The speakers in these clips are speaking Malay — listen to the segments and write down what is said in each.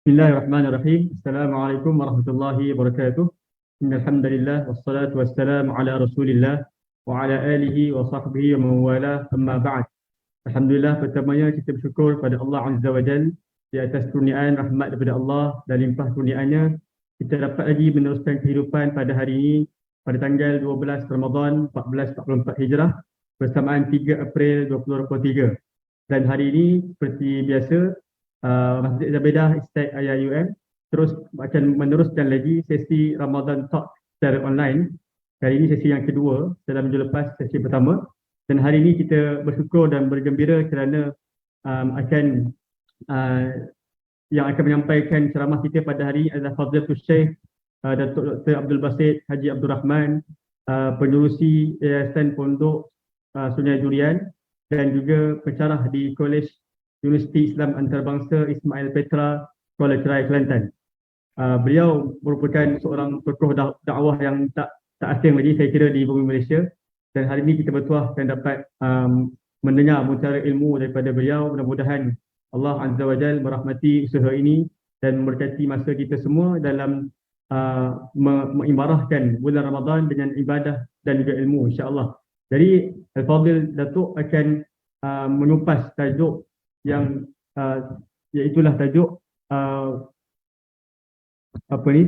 Bismillahirrahmanirrahim. Assalamualaikum warahmatullahi wabarakatuh. Innal hamdalillah wassalatu wassalamu ala Rasulillah wa ala alihi wa sahbihi wa man wala amma ba'd. Alhamdulillah, pertamanya kita bersyukur pada Allah Azza wa Jalla di atas kurniaan rahmat daripada Allah dan limpah kurniaannya kita dapat lagi meneruskan kehidupan pada hari ini pada tanggal 12 Ramadan 1444 Hijrah bersamaan 3 April 2023. Dan hari ini seperti biasa Masjid Zabedah Estate IIUM terus akan meneruskan lagi sesi Ramadan Talk secara online. Kali ini sesi yang kedua setelah minggu lepas sesi pertama. Dan hari ini kita bersyukur dan bergembira kerana akan yang akan menyampaikan ceramah kita pada hari ini adalah Fadilatul Syekh Datuk Dr. Abdul Basit Haji Abdul Rahman, Pengerusi Yayasan Pondok Sungai Durian dan juga pensyarah di Kolej Universiti Islam Antarabangsa Ismail Petra, Kuala Cerai, Kelantan. Beliau merupakan seorang tokoh dakwah yang tak asing lagi saya kira di bumi Malaysia. Dan hari ini kita bertuah dan dapat mendengar mutiara ilmu daripada beliau. Mudah-mudahan Allah Azza wa Jalla merahmati usaha ini dan memberkati masa kita semua dalam mengibarahkan bulan Ramadan dengan ibadah dan juga ilmu, insya-Allah. Jadi Al-Fadil Datuk akan mengupas tajuk yang iaitulah tajuk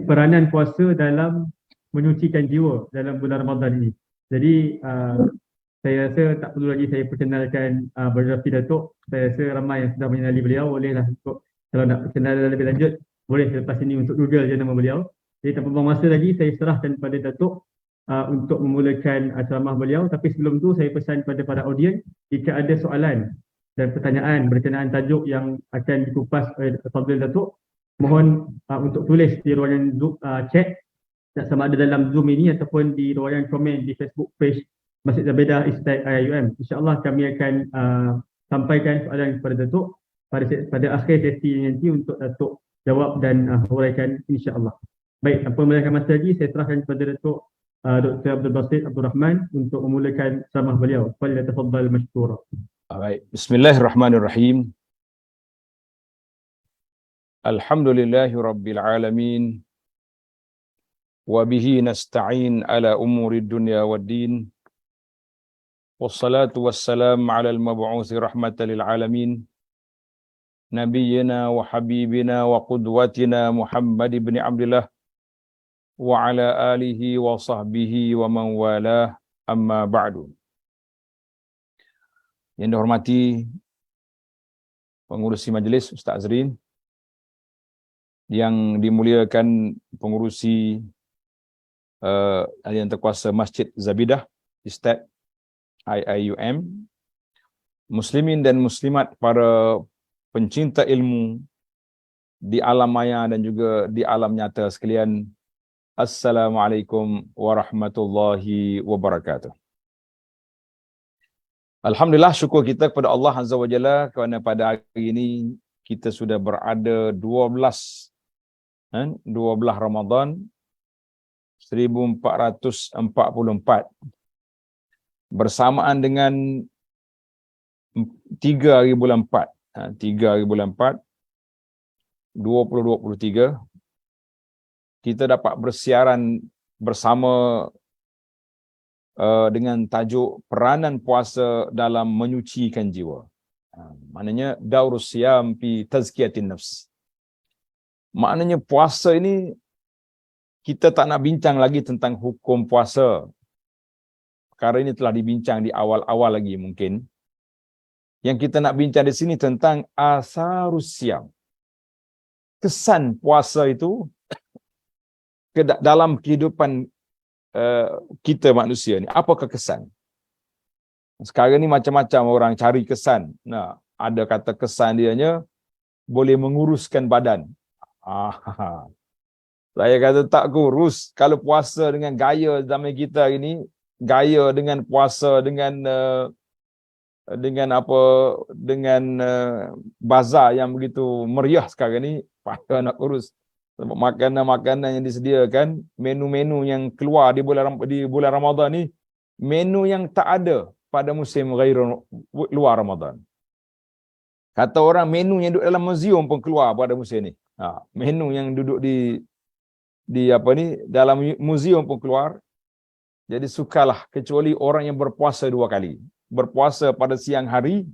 peranan puasa dalam menyucikan jiwa dalam bulan Ramadan ini. Jadi saya rasa tak perlu lagi saya perkenalkan biografi Datuk. Saya rasa ramai yang sudah mengenali beliau. Bolehlah untuk kalau nak perkenalan lebih lanjut boleh selepas ini untuk Google je nama beliau. Jadi tanpa buang masa lagi saya serahkan kepada Datuk untuk memulakan ceramah beliau. Tapi sebelum tu saya pesan kepada para audiens, jika ada soalan dan pertanyaan berkenaan tajuk yang akan dikupas oleh Fadil Datuk, mohon untuk tulis di ruangan chat sama ada dalam Zoom ini ataupun di ruangan komen di Facebook page Masjid Zabedah Estate IIUM. InsyaAllah kami akan sampaikan soalan kepada Datuk pada akhir sesi nanti untuk Datuk jawab dan huraikan, insyaAllah. Baik, tanpa melengahkan masa lagi, saya serahkan kepada Datuk Dr. Abdul Basit Abdul Rahman untuk memulakan ceramah beliau. Falyatafaddal mashkura. Baik, bismillahirrahmanirrahim. Alhamdulillahi rabbil alamin. Wa bihi nasta'in ala umuri dunya waddin. Wassalatu wassalam ala al-mab'uthi rahmatan lil alamin. Nabiyyina wa habibina wa qudwatina Muhammad ibn Abdullah wa ala alihi wa sahbihi wa man walah, amma ba'du. Yang dihormati pengurusi majlis Ustaz Azrin, yang dimuliakan pengurusi Halian Terkuasa Masjid Zabedah Estate IIUM, muslimin dan muslimat, para pencinta ilmu di alam maya dan juga di alam nyata sekalian. Assalamualaikum warahmatullahi wabarakatuh. Alhamdulillah, syukur kita kepada Allah Azza wa Jalla kerana pada hari ini kita sudah berada 12 Ramadan 1444 bersamaan dengan 3 hari bulan 4 2023 kita dapat bersiaran bersama dengan tajuk peranan puasa dalam menyucikan jiwa. Maknanya daurus siyam fi tazkiyatin nafs. Maknanya puasa ini kita tak nak bincang lagi tentang hukum puasa. Perkara ini telah dibincang di awal-awal lagi mungkin. Yang kita nak bincang di sini tentang asarus siyam. Kesan puasa itu dalam kehidupan kita manusia ni. Apakah kesan? Sekarang ni macam-macam orang cari kesan. Nah, ada kata kesan dianya boleh menguruskan badan. Saya kata tak kurus. Kalau puasa dengan gaya zaman kita ini, gaya dengan puasa dengan bazar yang begitu meriah sekarang ni, payah nak kurus. Sebab makanan-makanan yang disediakan, menu-menu yang keluar di bulan Ramadan ni, menu yang tak ada pada musim luar Ramadan. Kata orang, menu yang duduk dalam museum pun keluar pada musim ni. Menu yang duduk di apa ni dalam muzium pun keluar. Jadi sukalah kecuali orang yang berpuasa 2 kali. Berpuasa pada siang hari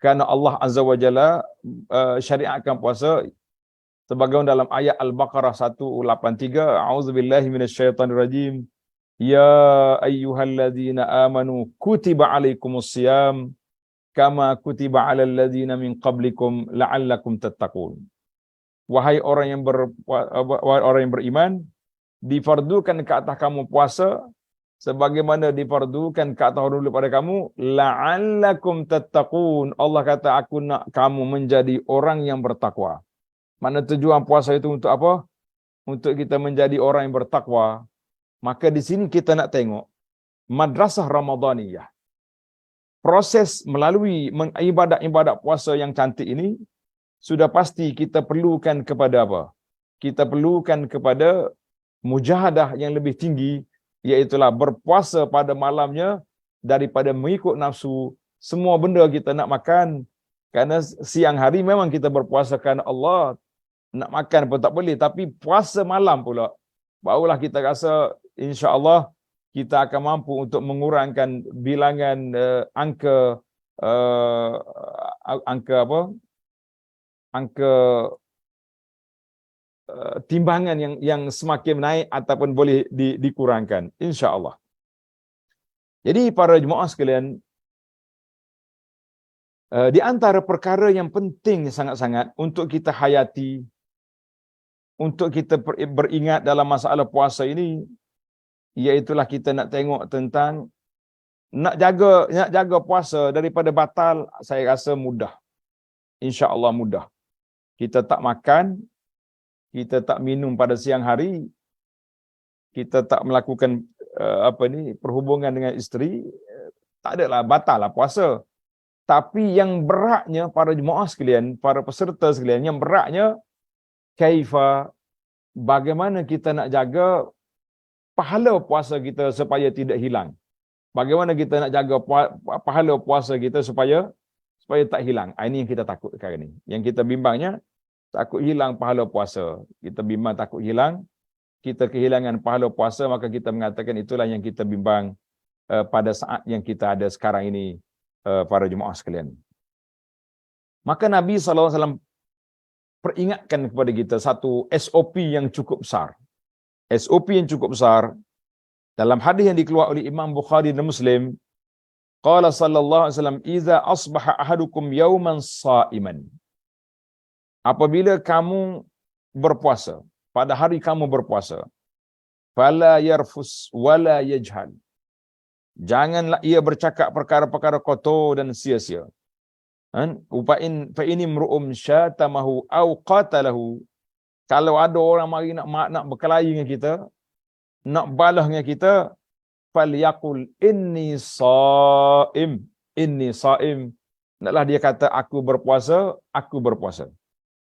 kerana Allah Azza wa Jalla syariatkan puasa sebagaimana dalam ayat Al-Baqarah 183, a'udzubillahi minasyaitonirrajim. Ya ayyuhalladzina amanu kutiba alaikumusiyam kama kutiba alal ladzina min qablikum la'allakum tattaqun. Wahai orang yang beriman, difardukan ke atas kamu puasa sebagaimana difardukan ke atas orang dulu pada kamu, la'allakum tattaqun. Allah kata, aku nak kamu menjadi orang yang bertakwa. Mana tujuan puasa itu untuk apa? Untuk kita menjadi orang yang bertakwa. Maka di sini kita nak tengok madrasah Ramadaniyah. Proses melalui ibadat puasa yang cantik ini sudah pasti kita perlukan kepada apa? Kita perlukan kepada mujahadah yang lebih tinggi, iaitulah berpuasa pada malamnya daripada mengikut nafsu. Semua benda kita nak makan, kerana siang hari memang kita berpuasa kerana Allah, nak makan pun tak boleh, tapi puasa malam pula, barulah kita rasa insya-Allah kita akan mampu untuk mengurangkan bilangan angka timbangan yang semakin naik ataupun boleh dikurangkan insya-Allah. Jadi para jemaah sekalian, di antara perkara yang penting sangat-sangat untuk kita hayati, untuk kita beringat dalam masalah puasa ini, iaitulah kita nak tengok tentang nak jaga puasa daripada batal. Saya rasa mudah, insya-Allah mudah. Kita tak makan, kita tak minum pada siang hari, kita tak melakukan perhubungan dengan isteri, tak adalah batal lah puasa. Tapi yang beratnya para jemaah sekalian, para peserta sekalian, yang beratnya kaifa, bagaimana kita nak jaga pahala puasa kita supaya tidak hilang. Bagaimana kita nak jaga pahala puasa kita supaya tak hilang. Ini yang kita takut sekarang ni. Yang kita bimbangnya takut hilang pahala puasa. Kita bimbang takut hilang, kita kehilangan pahala puasa, maka kita mengatakan itulah yang kita bimbang pada saat yang kita ada sekarang ini, para jemaah sekalian. Maka Nabi SAW peringatkan kepada kita satu SOP yang cukup besar. SOP yang cukup besar dalam hadis yang dikeluarkan oleh Imam Bukhari dan Muslim. Qala sallallahu alaihi wasallam, "Idza asbaha ahadukum yawman sha'iman." Apabila kamu berpuasa, pada hari kamu berpuasa, fala yarfus wala yajhal. Janganlah ia bercakap perkara-perkara kotor dan sia-sia. Fa in imru'um syatamahu aw qatalahu. Kalau ada orang mari nak berkelahi dengan kita, nak balas dengan kita, falyaqul inni shaim, inni shaim. Naklah dia kata aku berpuasa.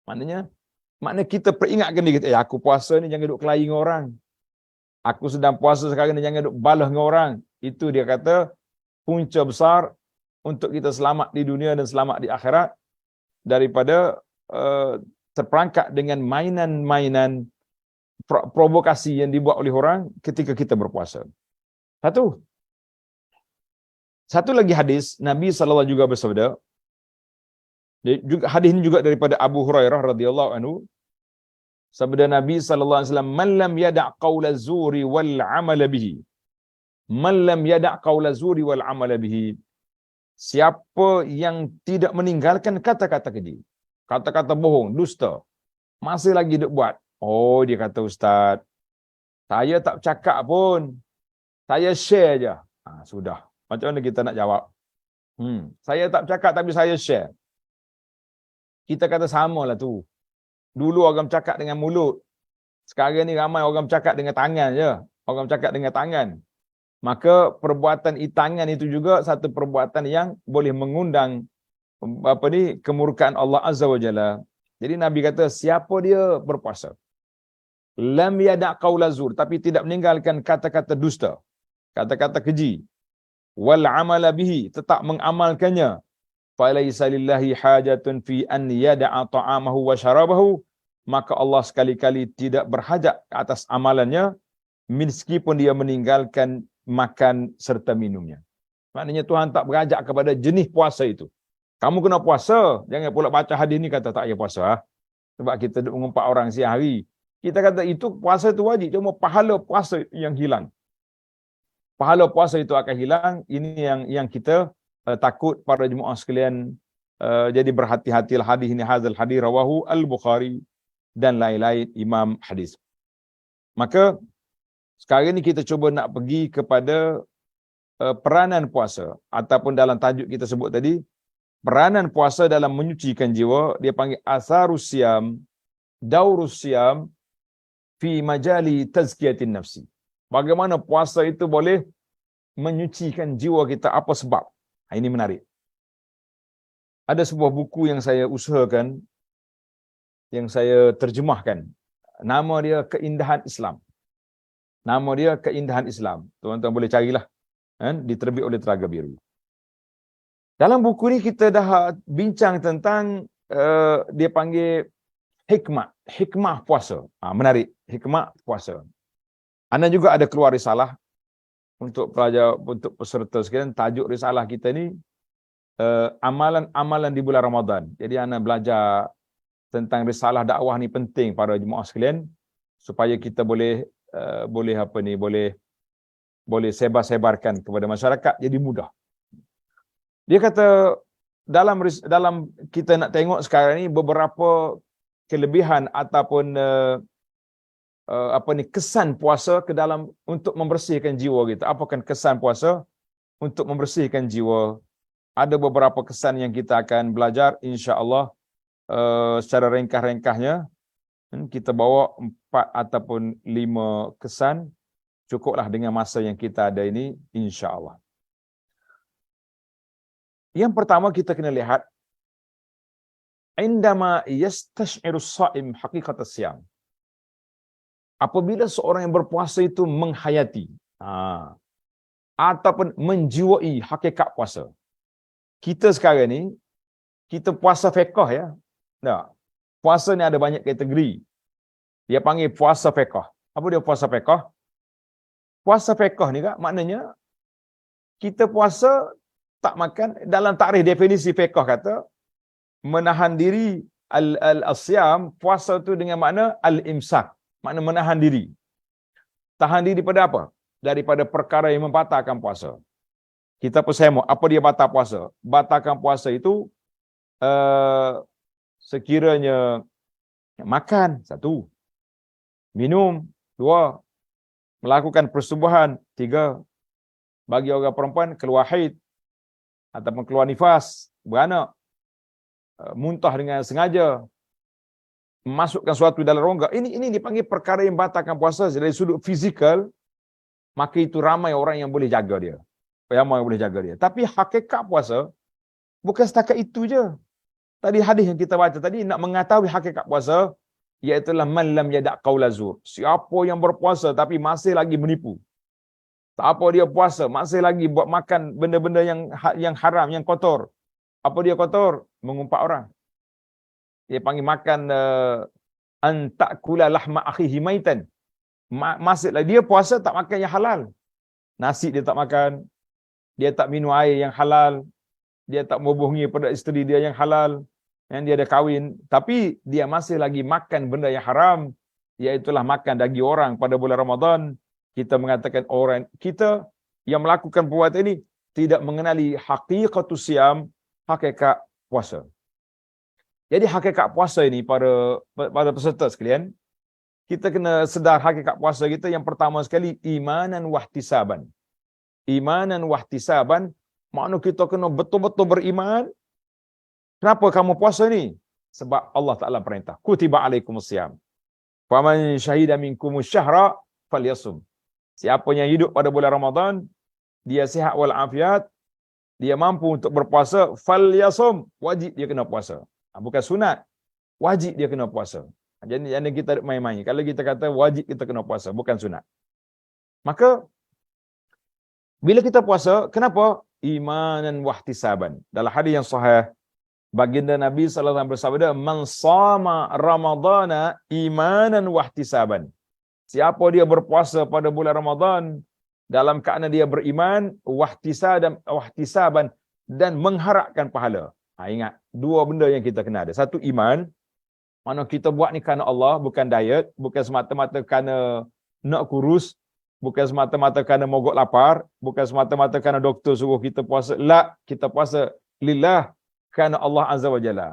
Maknanya kita peringatkan dia kita, aku puasa ni jangan duk kelahi dengan orang. Aku sedang puasa sekarang ni jangan duk balas dengan orang. Itu dia kata punca besar untuk kita selamat di dunia dan selamat di akhirat daripada terperangkap dengan mainan-mainan provokasi yang dibuat oleh orang ketika kita berpuasa. Satu lagi hadis, Nabi SAW juga bersabda, hadis ini juga daripada Abu Hurairah radhiyallahu anhu. Sabda Nabi sallallahu alaihi wasallam, "Man lam yada' qaula zuri wal 'amala bihi." Man lam yada' qaula zuri wal 'amala bihi. Siapa yang tidak meninggalkan kata-kata keji, kata-kata bohong, dusta, masih lagi duk buat. Oh, dia kata, "Ustaz, saya tak cakap pun. Saya share je." Sudah. Macam mana kita nak jawab? Saya tak cakap tapi saya share. Kita kata samalah tu. Dulu orang cakap dengan mulut. Sekarang ni ramai orang cakap dengan tangan je. Orang cakap dengan tangan. Maka perbuatan tangan itu juga satu perbuatan yang boleh mengundang kemurkaan Allah Azza wa Jalla. Jadi Nabi kata, siapa dia berpuasa, lam yada' qaula zur, tapi tidak meninggalkan kata-kata dusta, kata-kata keji, wal 'amala bihi, tetap mengamalkannya, falaisa lillahi hajatun fi an yada'a ta'amahu wa syarabahu maka Allah sekali-kali tidak berhajat atas amalannya meskipun dia meninggalkan makan serta minumnya. Maknanya Tuhan tak berhajat kepada jenis puasa itu. Kamu kena puasa, jangan pula baca hadis ni kata tak payah puasa. Sebab kita duk mengumpat orang siang hari. Kita kata itu puasa itu wajib, cuma pahala puasa yang hilang. Pahala puasa itu akan hilang. Ini yang kita takut para jemaah sekalian. Jadi berhati-hatilah, hadis ini hazal hadis rawahu al-Bukhari dan lain-lain imam hadis. Maka sekarang ini kita cuba nak pergi kepada peranan puasa, ataupun dalam tajuk kita sebut tadi, peranan puasa dalam menyucikan jiwa. Dia panggil asarus siyam, daurus siyam fi majali tazkiyatin nafsi. Bagaimana puasa itu boleh menyucikan jiwa kita, apa sebab? Ini menarik. Ada sebuah buku yang saya usahakan, yang saya terjemahkan. Nama dia Keindahan Islam. Nama dia Keindahan Islam. Tuan-tuan boleh carilah. Diterbit oleh Telaga Biru. Dalam buku ni kita dah bincang tentang dia panggil hikmah puasa. Menarik, hikmah puasa. Anda juga ada keluar risalah untuk pelajar, untuk peserta sekalian. Tajuk risalah kita ni amalan-amalan di bulan Ramadan. Jadi anda belajar tentang risalah dakwah ni penting para jemaah sekalian, supaya kita boleh sebar-sebarkan kepada masyarakat, jadi mudah. Dia kata dalam kita nak tengok sekarang ni beberapa kelebihan ataupun kesan puasa ke dalam untuk membersihkan jiwa kita. Apakah kesan puasa untuk membersihkan jiwa? Ada beberapa kesan yang kita akan belajar insya-Allah secara ringkas-ringkasnya. Kita bawa 4 ataupun 5 kesan, cukuplah dengan masa yang kita ada ini insya-Allah. Yang pertama kita kena lihat, indama yastash'iru as-sha'im haqiqat as-siyam. Apabila seorang yang berpuasa itu menghayati ataupun menjiwai hakikat puasa. Kita sekarang ni, kita puasa fiqh ya. Tak. Puasa ni ada banyak kategori. Dia panggil puasa fiqh. Apa dia puasa fiqh? Puasa fiqh ni kak, maknanya kita puasa tak makan. Dalam takrif definisi fiqh kata, menahan diri al-siyam, puasa tu dengan makna al-imsak. Makna menahan diri. Tahan diri daripada apa? Daripada perkara yang membatalkan puasa. Kita persemo, apa dia batal puasa? Batalkan puasa itu sekiranya makan, 1. Minum, 2. Melakukan persubuhan, 3. Bagi orang perempuan, keluar haid ataupun keluar nifas, beranak, muntah dengan sengaja, masukkan suatu dalam rongga. Ini dipanggil perkara yang batalkan puasa. Dari sudut fizikal, maka itu ramai orang yang boleh jaga dia. Ramai yang boleh jaga dia. Tapi hakikat puasa bukan setakat itu je. Tadi hadis yang kita baca tadi nak mengetahui hakikat puasa, iaitu man lam yada' qaula zur. Siapa yang berpuasa tapi masih lagi menipu. Tak apa dia puasa, masih lagi buat makan benda-benda yang haram, yang kotor. Apa dia kotor? Mengumpat orang. Dia panggil makan antakula lahma akhihi maitan. Maksudlah dia puasa tak makan yang halal. Nasi dia tak makan. Dia tak minum air yang halal. Dia tak menghubungi pada isteri dia yang halal. Yang dia ada kahwin. Tapi dia masih lagi makan benda yang haram. Iaitulah makan daging orang pada bulan Ramadan. Kita mengatakan orang kita yang melakukan perbuatan ini tidak mengenali haqiqatus siyam, hakikat puasa. Jadi hakikat puasa ini para peserta sekalian, kita kena sedar hakikat puasa kita. Yang pertama sekali, imanan wahtisaban. Imanan wahtisaban, makna kita kena betul-betul beriman. Kenapa kamu puasa ni? Sebab Allah Ta'ala perintah. Kutiba alaikumusiyam. Faman syahida minkumus syahra falyasum. Siapa yang hidup pada bulan Ramadan, dia sihat walafiat, dia mampu untuk berpuasa, falyasum. Wajib dia kena puasa. Bukan sunat. Wajib dia kena puasa. Jadi kita main-main. Kalau kita kata wajib kita kena puasa, bukan sunat. Maka bila kita puasa, kenapa? Imanan wahtisaban. Dalam hadis yang sahih, Baginda Nabi sallallahu alaihi wasallam bersabda, "Man shama Ramadhana imanan wahtisaban." Siapa dia berpuasa pada bulan Ramadan dalam keadaan dia beriman, wahtisaban dan mengharapkan pahala. Ingat, dua benda yang kita kena ada. Satu, iman. Mana kita buat ni kerana Allah, bukan diet, bukan semata-mata kerana nak kurus, bukan semata-mata kerana mogok lapar, bukan semata-mata kerana doktor suruh kita puasa. La, kita puasa lillah, kerana Allah Azza wa Jalla.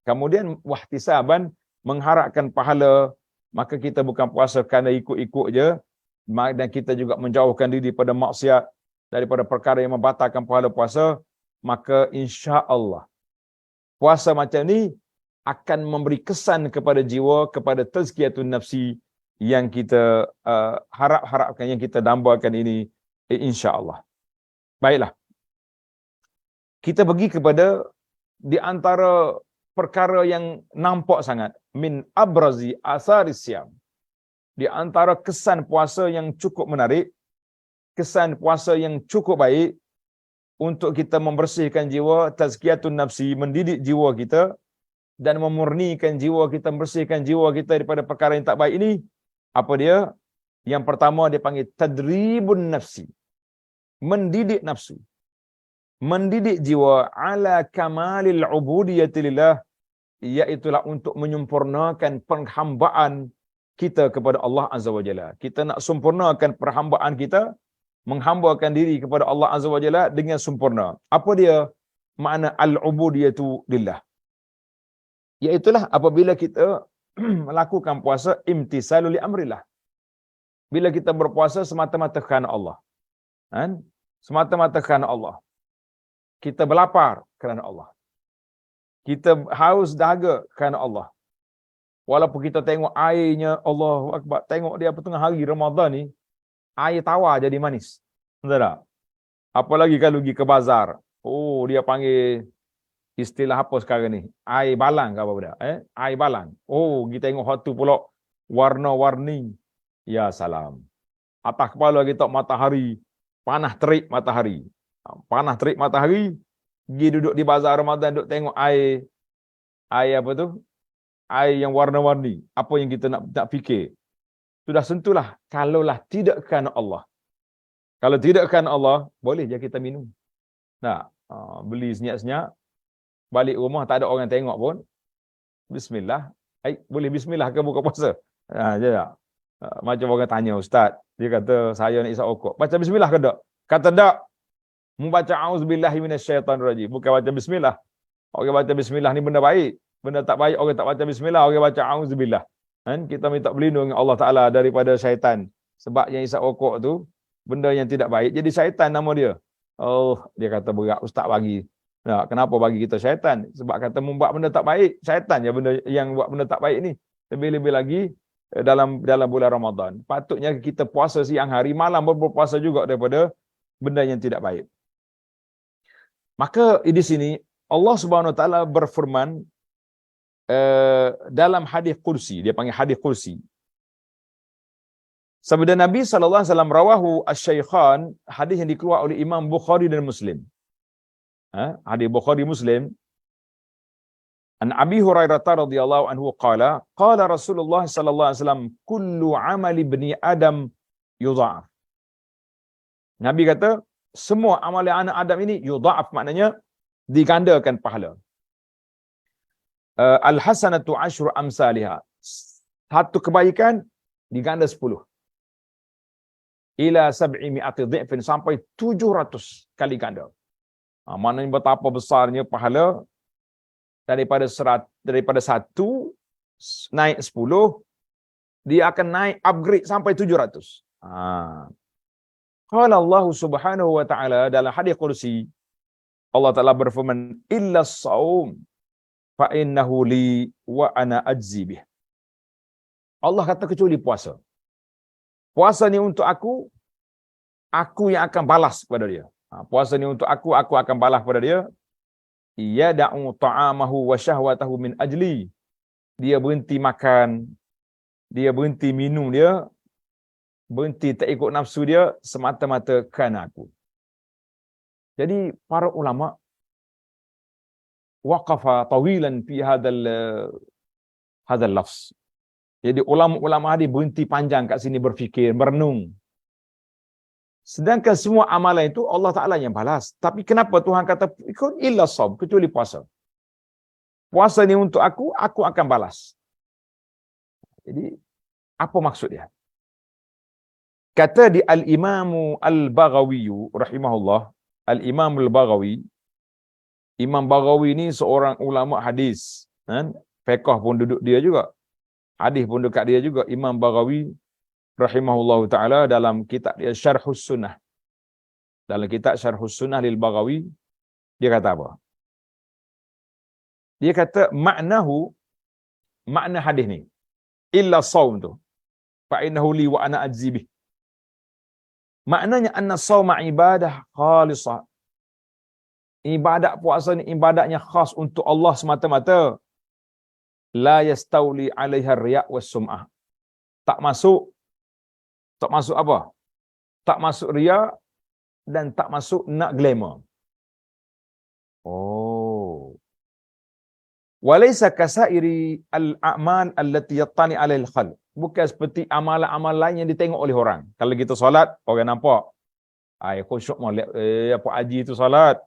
Kemudian wahtisaban, mengharapkan pahala. Maka kita bukan puasa kerana ikut-ikut je, dan kita juga menjauhkan diri daripada maksiat, daripada perkara yang membatalkan pahala puasa. Maka insya-Allah puasa macam ni akan memberi kesan kepada jiwa, kepada tazkiyatun nafsi yang kita harapkan, yang kita dambakan ini, insya-Allah. Baiklah. Kita pergi kepada di antara perkara yang nampak sangat, min abrazi asaris siyam. Di antara kesan puasa yang cukup menarik, kesan puasa yang cukup baik untuk kita membersihkan jiwa, tazkiyatun nafsi, mendidik jiwa kita dan memurnikan jiwa kita, membersihkan jiwa kita daripada perkara yang tak baik ini. Apa dia? Yang pertama dia panggil tadribun nafsi. Mendidik nafsu. Mendidik jiwa ala kamalil ubudiyyati lillah, iaitulah untuk menyempurnakan penghambaan kita kepada Allah Azza wa Jalla. Kita nak sempurnakan perhambaan kita, menghambakan diri kepada Allah Azza wa Jalla dengan sempurna. Apa dia makna al-ubudiyatu lillah? Iaitulah apabila kita melakukan puasa imtisalul li amrillah. Bila kita berpuasa semata-mata kerana Allah. Kan? Semata-mata kerana Allah. Kita berlapar kerana Allah. Kita haus dahaga kerana Allah. Walaupun kita tengok airnya, Allahu Akbar, tengok dia tengah hari Ramadan ni, air tawar jadi manis. Betul tak? Apalagi kalau pergi ke bazar. Oh, dia panggil istilah apa sekarang ni? Air balang ke apa benda? Air balang. Oh, kita tengok hot tu pula warna-warni. Ya salam. Atas kepala kita matahari, panah terik matahari. Panah terik matahari, pergi duduk di bazar Ramadan, duduk tengok air apa tu? Air yang warna-warni. Apa yang kita nak fikir? Sudah sentuhlah. Kalaulah tidak kerana Allah. Kalau tidak kerana Allah, boleh je kita minum. Nah, beli senyap-senyap, balik rumah tak ada orang tengok pun. Bismillah. Boleh bismillah ke buka puasa? Macam orang tanya ustaz, dia kata saya nak isap rokok. Baca bismillah ke tak? Kata tak. Membaca auzubillahi minasyaitanirrajim. Bukan baca bismillah. Orang baca bismillah ni benda baik. Benda tak baik orang tak baca bismillah, orang baca auzubillah. Kan? Kita minta berlindung dengan Allah Taala daripada syaitan. Sebab yang isap rokok tu benda yang tidak baik. Jadi syaitan nama dia. Oh, dia kata berat ustaz bagi. Nah, kenapa bagi kita syaitan? Sebab kata membuat benda tak baik, syaitan ya benda yang buat benda tak baik ni. Lebih-lebih lagi dalam bulan Ramadan. Patutnya kita puasa siang hari, malam berpuasa juga daripada benda yang tidak baik. Maka di sini Allah Subhanahu Wa Taala berfirman dalam hadis kursi, dia panggil hadis kursi. Sabda Nabi sallallahu alaihi wasallam rawahu asy-syaikhan, hadis yang dikeluar oleh Imam Bukhari dan Muslim. Hadis Bukhari Muslim. An Abi Hurairah radhiyallahu anhu qala, qala Rasulullah sallallahu alaihi wasallam, kullu amali ibni Adam yudha'af. Nabi kata, semua amalan anak Adam ini yudha'af, maknanya digandakan pahala. Al-hasanatu asyru amsalihha. Satu kebaikan diganda 10. Ila 700 dhifin, sampai 700 kali ganda. Maknanya betapa besarnya pahala daripada 1 naik 10, dia akan naik upgrade sampai 700. Qala Allah Subhanahu wa taala dalam hadis qudsi, Allah Taala berfirman, illa shaum fa innahu li wa ana ajzi bih. Allah kata kecuali puasa. Puasa ni untuk aku yang akan balas kepada dia. Puasa ni untuk aku akan balas kepada dia. Yada'u ta'amahu wa syahwatahu min ajli. Dia berhenti makan, dia berhenti minum dia, berhenti tak ikut nafsu dia semata-mata kerana aku. Jadi para ulama waqafa tawilan fi hadzal lafz. Jadi ulama hadis berhenti panjang kat sini berfikir, merenung. Sedangkan semua amalan itu Allah Taala yang balas. Tapi kenapa Tuhan kata ikut illa shaum, kecuali puasa. Puasa ni untuk aku akan balas. Jadi apa maksud dia? Kata di Al-Imamu Al-Baghawi rahimahullah, Al-Imam Al-Baghawi, Imam Baghawi ni seorang ulama hadis, kan? Fiqh pun duduk dia juga. Hadis pun dekat dia juga. Imam Baghawi rahimahullahu taala dalam kitab dia Syarhus Sunnah. Dalam kitab Syarhus Sunnah lil Baghawi, dia kata apa? Dia kata makna hadis ni illa shaum tu fa innahu li wa ana ajzi bih. Maknanya anna shauma ibadah khalisah. Ibadat puasa ni ibadatnya khas untuk Allah semata-mata. La yastauli 'alaiha riya' was sum'ah. Tak masuk apa? Tak masuk riya dan tak masuk nak glamour. Oh. Walaysa kasairi al-a'mal allati yattani 'alal khalq. Bukan seperti amalan-amalan lain yang ditengok oleh orang. Kalau kita solat, orang nampak. Ai khusyuk molek apa haji tu solat.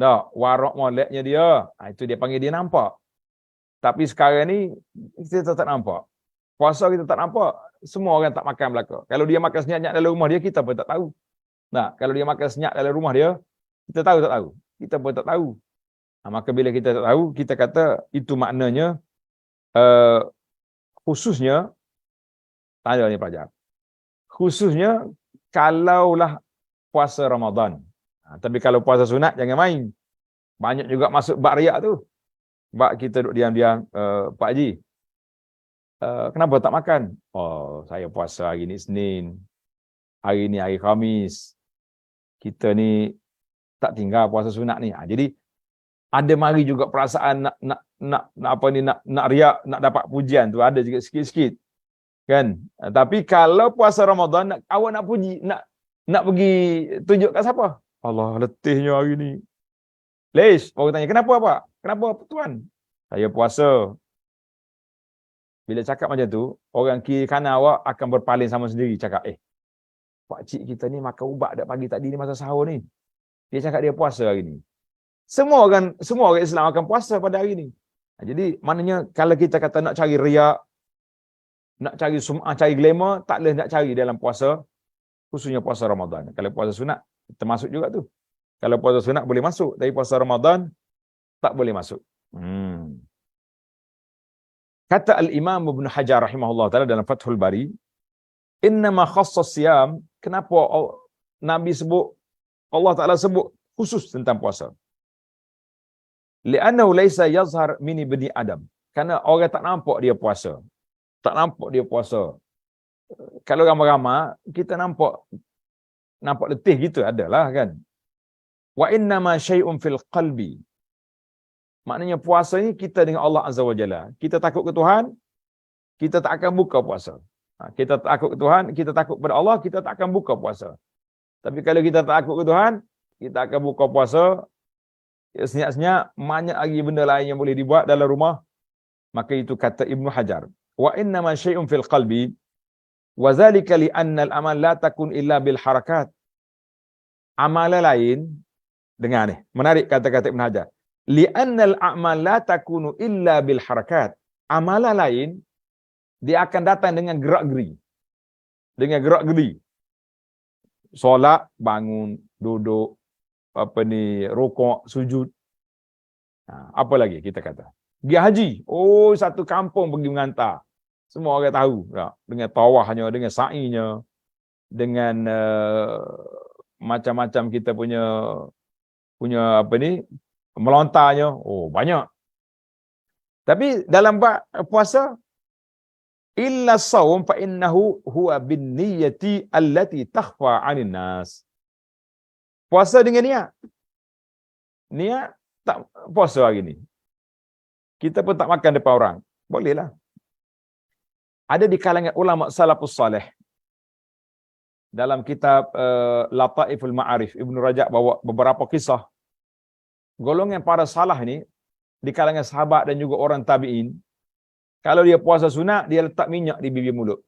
Tak, warak moleknya dia. Itu dia panggil dia nampak. Tapi sekarang ni kita tak nampak. Puasa kita tak nampak. Semua orang tak makan belaka. Kalau dia makan senyap-senyap dalam rumah dia, kita pun tak tahu. Nah, kalau dia makan senyap dalam rumah dia, kita tahu tak tahu? Kita pun tak tahu. Maka bila kita tak tahu, kita kata itu maknanya khususnya tanya ni pelajar. Khususnya kalaulah puasa Ramadan. Tapi kalau puasa sunat jangan main. Banyak juga masuk bab riak tu. Bab kita duduk diam-diam, Pak Haji. Kenapa tak makan? Oh, saya puasa hari ni Senin. Hari ni hari Khamis. Kita ni tak tinggal puasa sunat ni. Jadi ada mari juga perasaan nak riak, nak dapat pujian tu ada juga sikit-sikit. Kan? Tapi kalau puasa Ramadan awak nak puji, nak pergi tunjuk kat siapa? Allah, letihnya hari ni. Lesh, orang tanya, kenapa Pak? Kenapa Tuan? Saya puasa. Bila cakap macam tu, orang kiri kanan awak akan berpaling sama sendiri cakap, pak cik kita ni makan ubat dak pagi tadi ni masa sahur ni. Dia cakap dia puasa hari ni. Semua orang Islam akan puasa pada hari ni. Jadi maknanya kalau kita kata nak cari riak, nak cari sum'ah, cari glamour, tak boleh nak cari dalam puasa, khususnya puasa Ramadan. Kalau puasa sunat termasuk juga tu. Kalau puasa sunat boleh masuk, tapi puasa Ramadan tak boleh masuk. Kata Al-Imam Ibn Hajar rahimahullah ta'ala dalam Fathul Bari, innama khassas siyam, kenapa Nabi sebut, Allah Ta'ala sebut khusus tentang puasa? Li'annahu laysa yazhar min ibni Adam. Kerana orang tak nampak dia puasa. Tak nampak dia puasa. Kalau ramai-ramai, kita nampak letih gitu, adalah kan. Wa innama syai'un fil qalbi. Maknanya puasa ni kita dengan Allah Azza wa Jalla. Kita takut ke Tuhan, kita tak akan buka puasa. Kita takut ke Tuhan, kita takut kepada Allah, kita tak akan buka puasa. Tapi kalau kita tak takut ke Tuhan, kita akan buka puasa, senyap-senyap, banyak lagi benda lain yang boleh dibuat dalam rumah. Maka itu kata Ibn Hajar. Wa innama syai'un fil qalbi, wa zalika li anna al-amal la takun illa bil harakat. Amalan lain, dengar ni, menarik kata-kata Ibn Hajar. Li'anna al-a'mal la takunu illa bil harakat. Amalan lain dia akan datang dengan gerak-geri. Dengan gerak-geri. Solat, bangun, duduk, rukuk, sujud. Apa lagi kita kata? Pergi haji. Oh, satu kampung pergi mengantar. Semua orang tahu. Dengan tawahnya, dengan sa'inya, dengan macam-macam kita punya melontarnya. Oh, banyak. Tapi dalam bab puasa, illa saum fa innahu huwa bin niyyati allati takhfa 'anil nas. Puasa dengan niat. Niat tak puasa hari ni. Kita pun tak makan depan orang. Bolehlah. Ada di kalangan ulama salafus salih. Dalam kitab Lataiful Ma'arif, Ibn Rajab bawa beberapa kisah. Golongan para salah ni, di kalangan sahabat dan juga orang tabi'in, kalau dia puasa sunat, dia letak minyak di bibir mulut.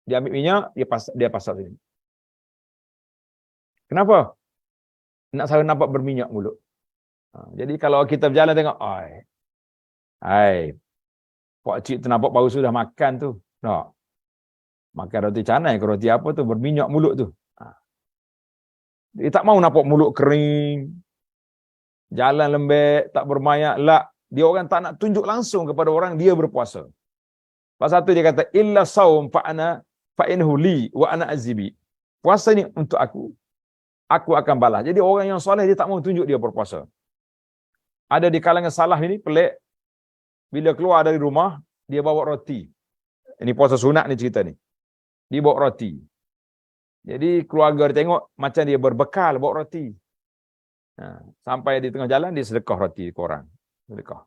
Dia ambil minyak, dia pasang sini. Kenapa? Nak saya nampak berminyak mulut. Jadi kalau kita berjalan tengok, pak cik tu nampak baru sudah makan tu. Tak. Makan roti canai ke roti apa tu, berminyak mulut tu. Dia tak mau nampak mulut kering, jalan lembek, tak berminyak. Lah, dia orang tak nak tunjuk langsung kepada orang dia berpuasa. Pasal satu dia kata, illa saum fa innahu li wa ana azibi. Puasa ni untuk aku akan balas. Jadi orang yang soleh dia tak mau tunjuk dia berpuasa. Ada di kalangan salaf ini pelik, bila keluar dari rumah dia bawa roti. Ini puasa sunat ni cerita ni. Dia bawa roti. Jadi keluarga dia tengok macam dia berbekal bawa roti. Sampai di tengah jalan dia sedekah roti ke orang. Sedekah.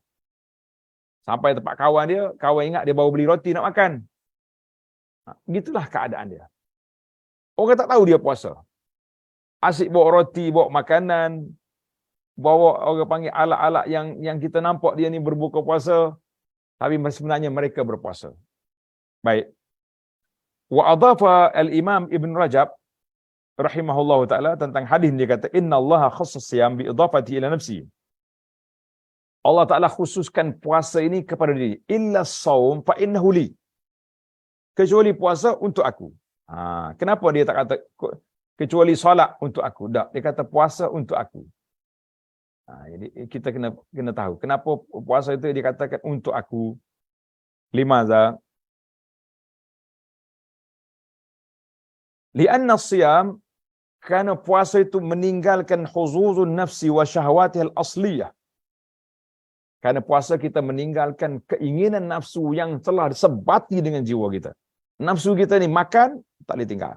Sampai tempat kawan dia, kawan ingat dia bawa beli roti nak makan. Gitulah keadaan dia. Orang tak tahu dia puasa. Asyik bawa roti, bawa makanan, bawa orang panggil alat-alat yang kita nampak dia ni berbuka puasa, tapi sebenarnya mereka berpuasa. Baik. Wa adhafa al-Imam Ibn Rajab rahimahullah taala tentang hadis dia kata, innallaha khassas siyam bi idafati ila nafsi. Allah Taala khususkan puasa ini kepada diri. Illa saum fa innahu li. Kecuali puasa untuk aku. Kenapa dia tak kata kecuali solat untuk aku? Tak, dia kata puasa untuk aku. Jadi kita kena tahu kenapa puasa itu dikatakan untuk aku. Limaza? Lianna siyam, kerana puasa itu meninggalkan huzuzun nafsi wa syahwatihal asliyah. Kerana puasa kita meninggalkan keinginan nafsu yang telah sebati dengan jiwa kita. Nafsu kita ni makan, tak boleh tinggal.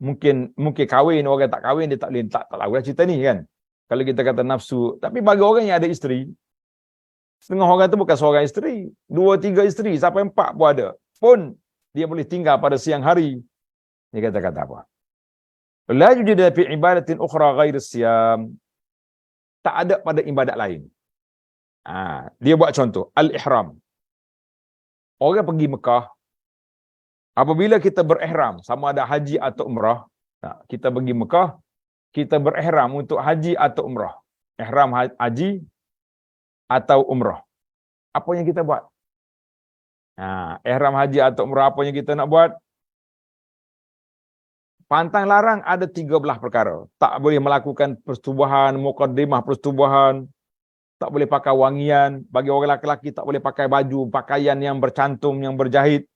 Mungkin kahwin, orang tak kahwin, dia tak boleh, tak tahu lah cerita ni kan. Kalau kita kata nafsu, tapi bagi orang yang ada isteri, setengah orang tu bukan seorang isteri, 2-3 isteri, sampai 4 pun ada. Pun dia boleh tinggal pada siang hari. Dia kata apa? La yujadu fi ibadatin ukhra ghairi siyam. Tak ada pada ibadat lain. Dia buat contoh, al-ihram. Orang pergi Mekah, apabila kita berihram, sama ada haji atau umrah, kita pergi Mekah, kita berihram untuk haji atau umrah. Ihram haji atau umrah. Apa yang kita buat? Ihram haji atau umrah, apa yang kita nak buat? Pantang larang ada 13 perkara. Tak boleh melakukan persetubuhan, muqaddimah persetubuhan, tak boleh pakai wangian, bagi orang lelaki tak boleh pakai baju, pakaian yang bercantum, yang berjahit.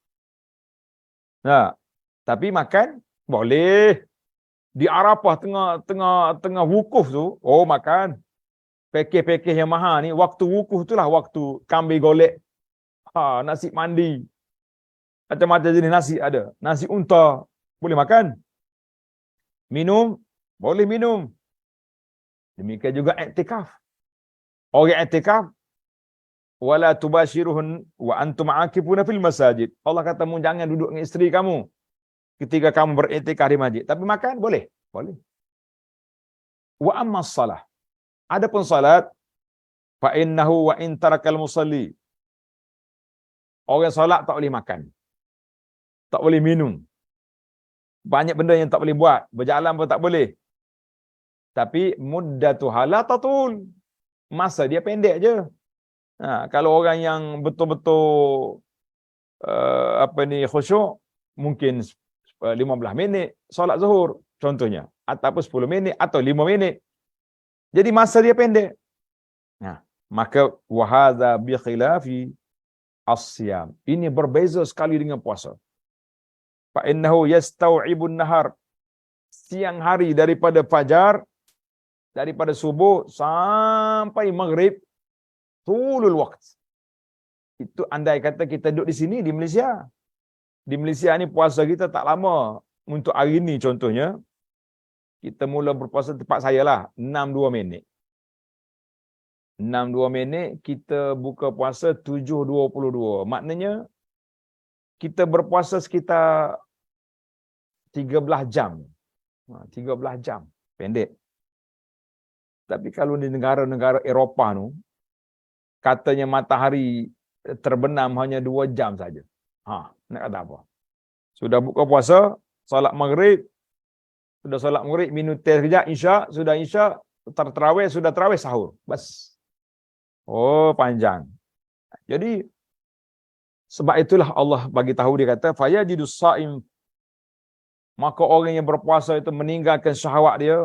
Tapi makan boleh. Di Arafah tengah wukuf tu, makan. Pakej-pakej yang mahal ni, waktu wukuf itulah waktu kambing golek. Nasi mandi. Macam-macam jenis nasi ada. Nasi unta, boleh makan. Minum, boleh minum. Demikian juga iktikaf. Orang iktikaf, wala tubashiruhun wa antum aakifuna fil masajid. Allah kata, jangan duduk dengan isteri kamu ketika kamu beriktikaf di masjid. Tapi makan boleh. Boleh. Wa amma salah. Adapun salat, fa innahu wa in tarakal musalli. Orang salat tak boleh makan. Tak boleh minum. Banyak benda yang tak boleh buat. Berjalan pun tak boleh. Tapi muddatuha la tatul. Masa dia pendek je. Kalau orang yang betul-betul khusyuk, mungkin 15 minit solat zuhur contohnya, ataupun 10 minit atau 5 minit. Jadi masa dia pendek. Maka wahadza bi khilafi as-siyam. Ini berbeza sekali dengan puasa. Fa innahu yastau'ibun nahar. Siang hari daripada fajar, daripada subuh sampai maghrib, tulul waqt. Itu andai kata kita duduk di sini di Malaysia. Di Malaysia ni puasa kita tak lama. Untuk hari ni contohnya, kita mula berpuasa tempat saya lah, 6.2 minit. 6.2 minit, kita buka puasa 7.22. Maknanya, kita berpuasa sekitar 13 jam. 13 jam. Pendek. Tapi kalau di negara-negara Eropah tu, katanya matahari terbenam hanya 2 jam saja. Nak kata apa? Sudah buka puasa, solat maghrib, sudah solat maghrib, minum teh sekejap, isyak, sudah isyak, terawih, sudah terawih, sahur. Bas. Oh, panjang. Jadi, sebab itulah Allah bagi tahu, dia kata, fayajidus saim, maka orang yang berpuasa itu meninggalkan syahwat dia,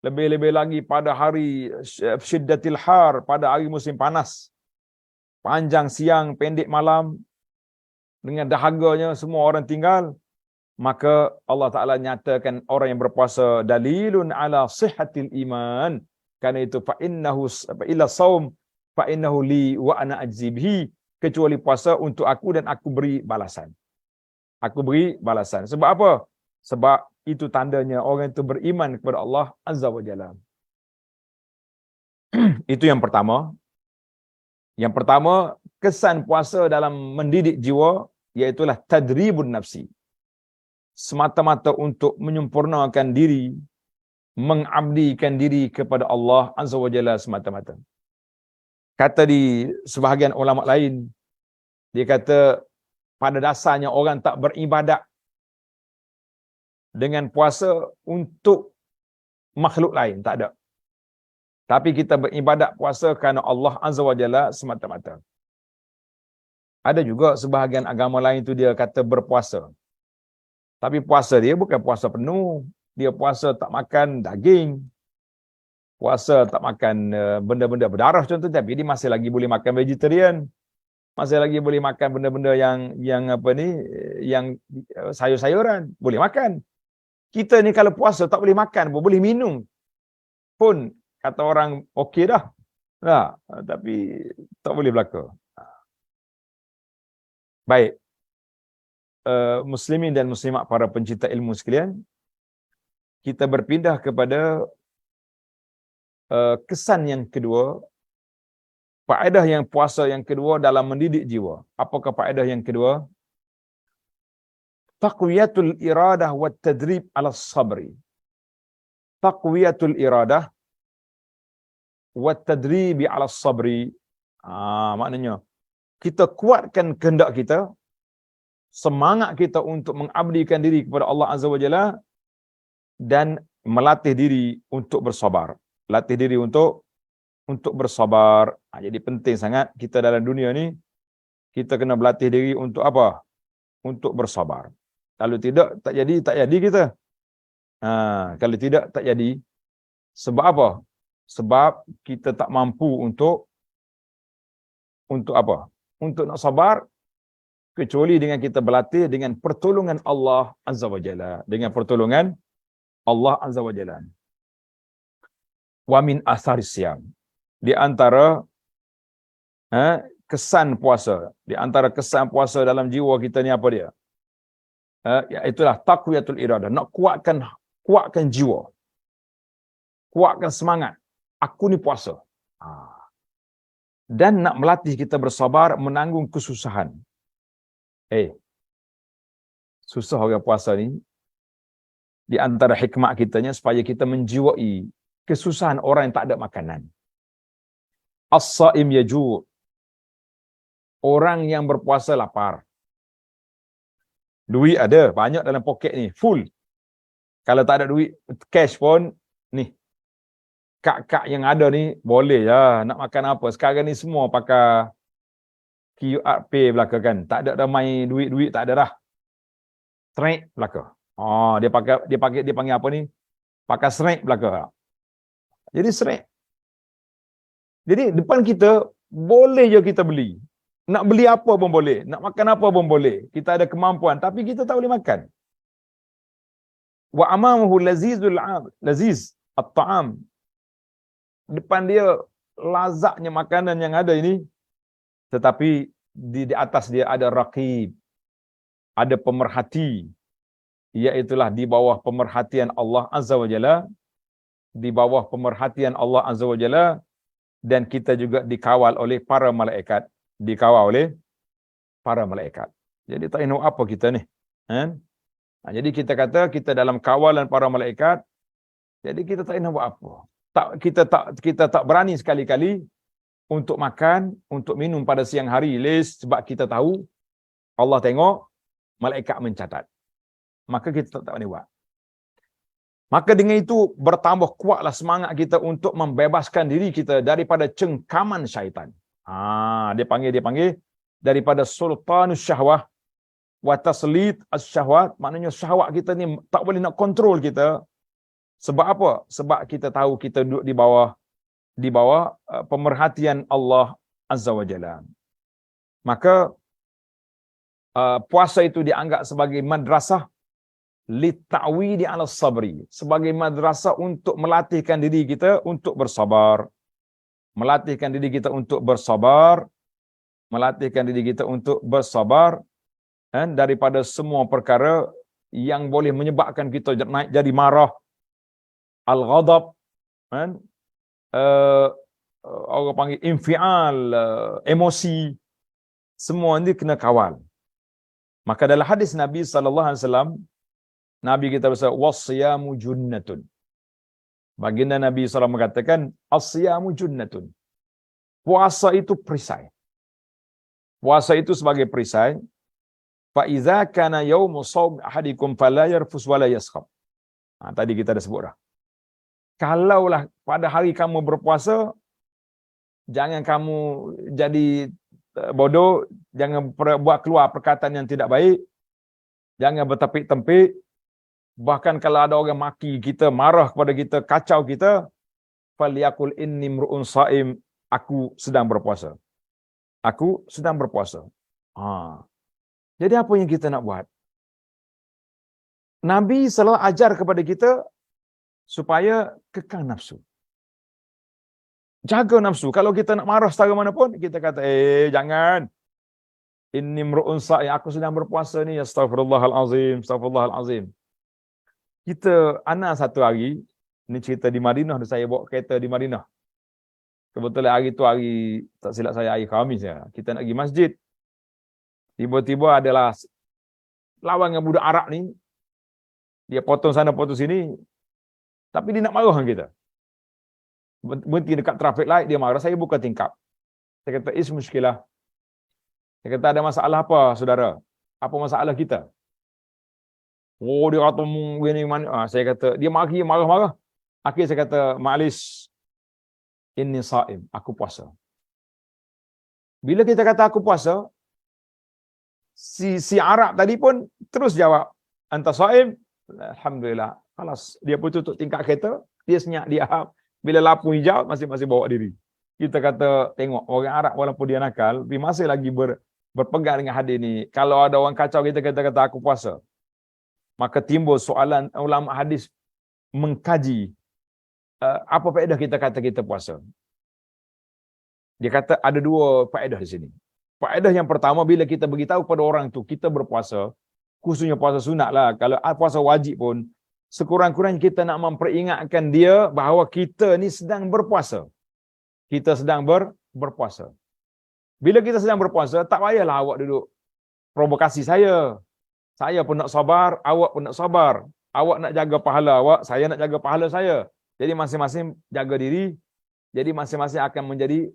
lebih-lebih lagi pada hari syiddatil har, pada hari musim panas. Panjang siang, pendek malam, dengan dahaganya semua orang tinggal, maka Allah Ta'ala nyatakan orang yang berpuasa dalilun ala sihhatil iman. Karena itu fa'innahu illa saum fa'innahu li wa ana ajzi bihi, kecuali puasa untuk aku dan aku beri balasan. Aku beri balasan. Sebab apa? Sebab itu tandanya orang itu beriman kepada Allah Azza wa Jalla. Itu yang pertama. Yang pertama, kesan puasa dalam mendidik jiwa, iaitulah tadribun nafsi. Semata-mata untuk menyempurnakan diri, mengabdikan diri kepada Allah Azza wa Jalla semata-mata. Kata di sebahagian ulama lain, dia kata pada dasarnya orang tak beribadat dengan puasa untuk makhluk lain, tak ada. Tapi kita beribadat puasa kerana Allah Azza wa Jalla semata-mata. Ada juga sebahagian agama lain tu dia kata berpuasa. Tapi puasa dia bukan puasa penuh. Dia puasa tak makan daging. Puasa tak makan benda-benda berdarah contoh, tapi dia masih lagi boleh makan vegetarian. Masih lagi boleh makan benda-benda yang apa ni, yang sayur-sayuran, boleh makan. Kita ni kalau puasa tak boleh makan, boleh minum pun kata orang okey dah. Nah, tapi tak boleh berlaku. Baik. Muslimin dan muslimat, para pencinta ilmu sekalian, kita berpindah kepada kesan yang kedua, faedah yang puasa yang kedua dalam mendidik jiwa. Apakah faedah yang kedua? Taqwiyatul iradah wa tadrib ala sabri. Taqwiyatul iradah wa tadrib ala sabri. Maknanya kita kuatkan kehendak kita, semangat kita untuk mengabdikan diri kepada Allah Azza wa Jalla, dan melatih diri untuk bersabar. Latih diri untuk bersabar. Jadi penting sangat kita dalam dunia ni, kita kena berlatih diri untuk apa? Untuk bersabar. Kalau tidak, tak jadi kita. Kalau tidak, tak jadi. Sebab apa? Sebab kita tak mampu untuk apa? Untuk nak sabar, kecuali dengan kita berlatih dengan pertolongan Allah Azza wa Jalla. Dengan pertolongan Allah Azza wa Jalla. Wa min atharis siyam. Di antara kesan puasa, di antara kesan puasa dalam jiwa kita ni apa dia? Itulah taqwiyatul iradah. Nak kuatkan jiwa. Kuatkan semangat. Aku ni puasa. Dan nak melatih kita bersabar menanggung kesusahan. Susah orang puasa ni. Di antara hikmah kitanya supaya kita menjiwai kesusahan orang yang tak ada makanan. As-saim yaju'. Orang yang berpuasa lapar. Duit ada, banyak dalam poket ni, full. Kalau tak ada duit, cash pun, ni. Kak-kak yang ada ni, boleh je nak makan apa. Sekarang ni semua pakai QR Pay belaka kan. Tak ada dah main duit-duit, tak ada dah. Straight belaka. Dia panggil apa ni? Pakai straight belaka. Jadi straight. Jadi depan kita, boleh je kita beli. Nak beli apa pun boleh. Nak makan apa pun boleh. Kita ada kemampuan. Tapi kita tak boleh makan. Wa amamuhu laziz at-ta'am. Depan dia lazatnya makanan yang ada ini. Tetapi di atas dia ada raqib. Ada pemerhati. Iaitulah di bawah pemerhatian Allah Azza wa Jalla. Di bawah pemerhatian Allah Azza wa Jalla. Dan kita juga dikawal oleh para malaikat. Dikawal oleh para malaikat. Jadi tak tahu apa kita ni. Jadi kita kata kita dalam kawalan para malaikat. Jadi kita tak tahu buat apa. kita tak berani sekali-kali untuk makan, untuk minum pada siang hari, sebab kita tahu Allah tengok, malaikat mencatat. Maka kita tak boleh buat. Maka dengan itu bertambah kuatlah semangat kita untuk membebaskan diri kita daripada cengkaman syaitan. Dia panggil daripada sultanus syahwah wa taslit as-syahwat, maknanya syahwat kita ni tak boleh nak kontrol kita. Sebab apa? Sebab kita tahu kita duduk di bawah pemerhatian Allah Azza wa Jalla. Maka puasa itu dianggap sebagai madrasah lita'widi 'ala sabri, sebagai madrasah untuk melatihkan diri kita untuk bersabar. Melatihkan diri kita untuk bersabar, melatihkan diri kita untuk bersabar daripada semua perkara yang boleh menyebabkan kita naik jadi marah, al-ghadab, orang panggil infial, emosi, semua ini kena kawal. Maka dalam hadis Nabi sallallahu alaihi wasallam, Nabi kita bersabda, "Was-siyamu junnatun." Baginda Nabi SAW mengatakan, "As-siyamu junnatun." Puasa itu perisai. Puasa itu sebagai perisai. Fa iza kana yaumu shaum ahadikum fala yarfus wala yaskhab. Tadi kita dah sebut dah. Kalaulah pada hari kamu berpuasa, jangan kamu jadi bodoh, jangan buat keluar perkataan yang tidak baik, jangan bertepik-tempik. Bahkan kalau ada orang maki kita, marah kepada kita, kacau kita, falyakul inni mru'un shaim, aku sedang berpuasa. Aku sedang berpuasa. Jadi apa yang kita nak buat? Nabi selalu ajar kepada kita supaya kekang nafsu. Jaga nafsu. Kalau kita nak marah setara mana pun, kita kata, jangan. Inni mru'un shaim, aku sedang berpuasa ni, astaghfirullahalazim, astaghfirullahalazim. Ana satu hari, ni cerita di Madinah, saya bawa kereta di Madinah. Kebetulan hari tu hari, tak silap saya, hari Khamis ya. Kita nak pergi masjid. Tiba-tiba adalah lawan dengan budak Arab ni. Dia potong sana, potong sini. Tapi dia nak marah dengan kita. Berhenti dekat traffic light, dia marah. Saya buka tingkap. Saya kata, muskilah. Saya kata, ada masalah apa, saudara? Apa masalah kita? Dia kata gini mana? Saya kata dia marah-marah. Akhirnya saya kata, "Ma'lis, inni shaim, aku puasa." Bila kita kata aku puasa, si Arab tadi pun terus jawab, "Anta shaim?" Alhamdulillah. Kelas dia pun tutup tingkap kereta, dia senyap, dia bila lampu hijau masih bawa diri. Kita kata tengok orang Arab walaupun dia nakal, tapi masih lagi berpegang dengan hadis ni. Kalau ada orang kacau kita kata aku puasa. Maka timbul soalan ulama hadis mengkaji apa faedah kita kata kita puasa. Dia kata ada dua faedah di sini. Faedah yang pertama, bila kita beritahu pada orang tu kita berpuasa, khususnya puasa sunat lah, kalau puasa wajib pun, sekurang-kurangnya kita nak memperingatkan dia bahawa kita ni sedang berpuasa. Kita sedang berpuasa. Bila kita sedang berpuasa, tak payahlah awak duduk provokasi saya. Saya pun nak sabar, awak pun nak sabar. Awak nak jaga pahala awak, saya nak jaga pahala saya. Jadi masing-masing jaga diri. Jadi masing-masing akan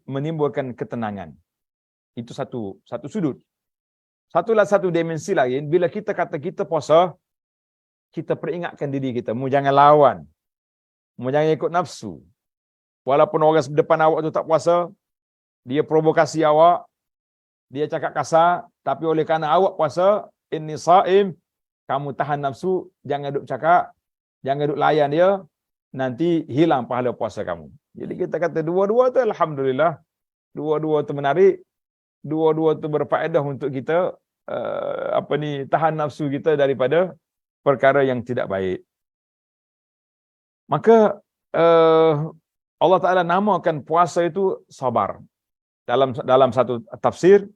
menimbulkan ketenangan. Itu satu sudut. Satu dimensi lain, bila kita kata kita puasa, kita peringatkan diri kita, mu jangan lawan. Mu jangan ikut nafsu. Walaupun orang depan awak tu tak puasa, dia provokasi awak, dia cakap kasar, tapi oleh kerana awak puasa, inni shaim, kamu tahan nafsu, jangan duk cakap, jangan duk layan dia, nanti hilang pahala puasa kamu. Jadi kita kata dua-dua tu alhamdulillah, dua-dua tu menarik, dua-dua tu berfaedah untuk kita tahan nafsu kita daripada perkara yang tidak baik. Maka Allah Ta'ala namakan puasa itu sabar. Dalam satu tafsir,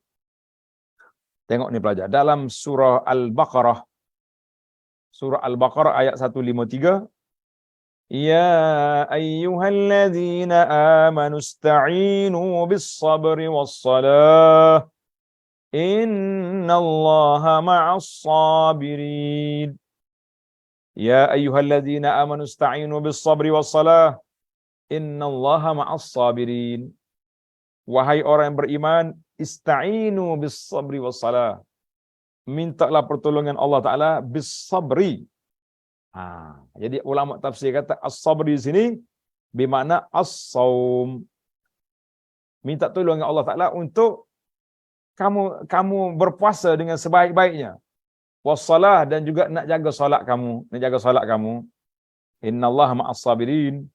tengok ni pelajar, dalam surah Al-Baqarah ayat 153, Ya ayyuhalladzina amanu ista'inu bis-sabri was-salah innallaha ma'as-sabirin. Ya ayyuhalladzina amanu ista'inu bis-sabri was-salah innallaha ma'as sabirin. Wahai orang yang beriman, ista'inu bis sabri was salah. Mintalah pertolongan Allah Taala bis sabri. Jadi ulama tafsir kata as-sabri di sini bermakna as-saum. Minta tolong dengan Allah Taala untuk kamu berpuasa dengan sebaik-baiknya. Wassalah, dan juga nak jaga solat kamu, Innallaha ma'as sabirin.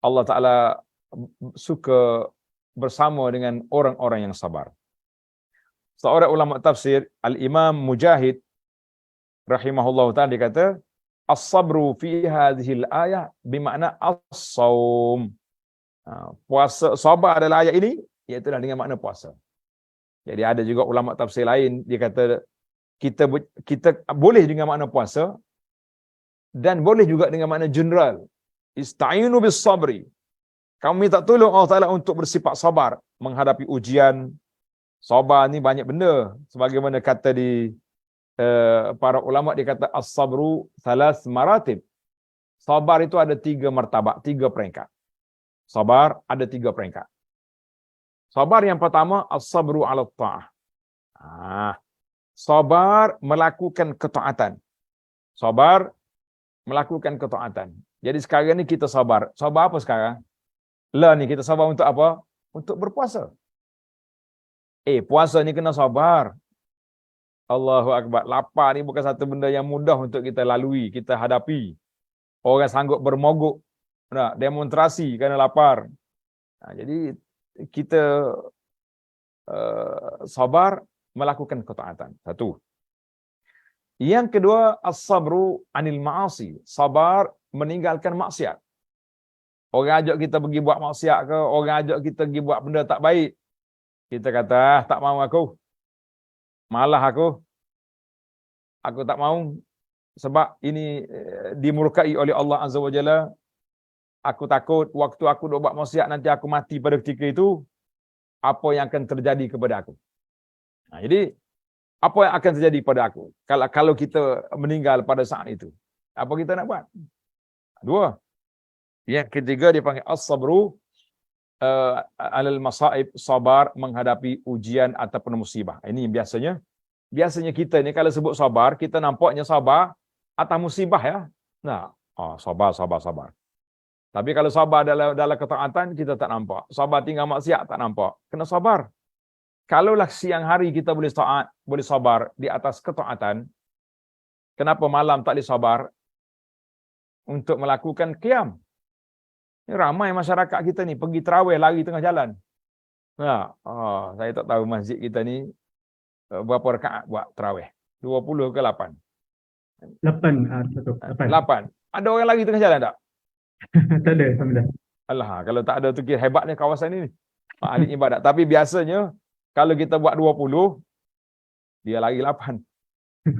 Allah Taala suka bersama dengan orang-orang yang sabar. Seorang ulama tafsir, Al-Imam Mujahid rahimahullahu taala, dia kata as-sabru fi hadhil ayah bermakna as-saum. Puasa, sabar adalah ayat ini, iaitu dengan makna puasa. Jadi ada juga ulama tafsir lain, dia kata kita boleh dengan makna puasa dan boleh juga dengan makna general. Ista'inu bis sabri. Kamu minta tolong Allah Taala untuk bersifat sabar menghadapi ujian. Sabar ni banyak benda, sebagaimana kata di para ulama, dia kata as-sabru thalas maratib. Sabar itu ada 3 martabat, 3 peringkat. Sabar ada 3 peringkat. Sabar yang pertama, as-sabru ala ta'ah. Sabar melakukan ketaatan. Sabar melakukan ketaatan. Jadi sekarang ni kita sabar. Sabar apa sekarang? Lah ni kita sabar untuk apa? Untuk berpuasa. Puasa ni kena sabar. Allahu Akbar. Lapar ni bukan satu benda yang mudah untuk kita lalui, kita hadapi. Orang sanggup bermogok, demonstrasi kerana lapar. Jadi kita sabar melakukan ketaatan. Satu. Yang kedua, as-sabru anil ma'asi. Sabar meninggalkan maksiat. Orang ajak kita pergi buat maksiat ke, orang ajak kita pergi buat benda tak baik, kita kata, tak mahu aku. Malah aku tak mahu sebab ini dimurkai oleh Allah Azza wa Jalla. Aku takut waktu aku duk buat maksiat nanti aku mati pada ketika itu, apa yang akan terjadi kepada aku. Jadi apa yang akan terjadi pada aku kalau kita meninggal pada saat itu? Apa kita nak buat? 2. Yang ketiga dipanggil as-sabru alal masaib, sabar menghadapi ujian ataupun musibah. Ini biasanya kita ni kalau sebut sabar, kita nampaknya sabar atas musibah ya. Sabar. Tapi kalau sabar dalam ketaatan, kita tak nampak. Sabar tinggal maksiat, tak nampak. Kena sabar. Kalaulah siang hari kita boleh sabar di atas ketaatan, kenapa malam tak boleh sabar untuk melakukan qiyam? Ramai masyarakat kita ni pergi tarawih lari tengah jalan. Saya tak tahu masjid kita ni berapa rakaat buat tarawih. 20 ke 8? 8. Ada orang lari tengah jalan tak? Tak ada, alhamdulillah. Alah, kalau tak ada tu kira hebatnya kawasan ini. Ahli ibadat. Tapi biasanya kalau kita buat 20, dia lari 8.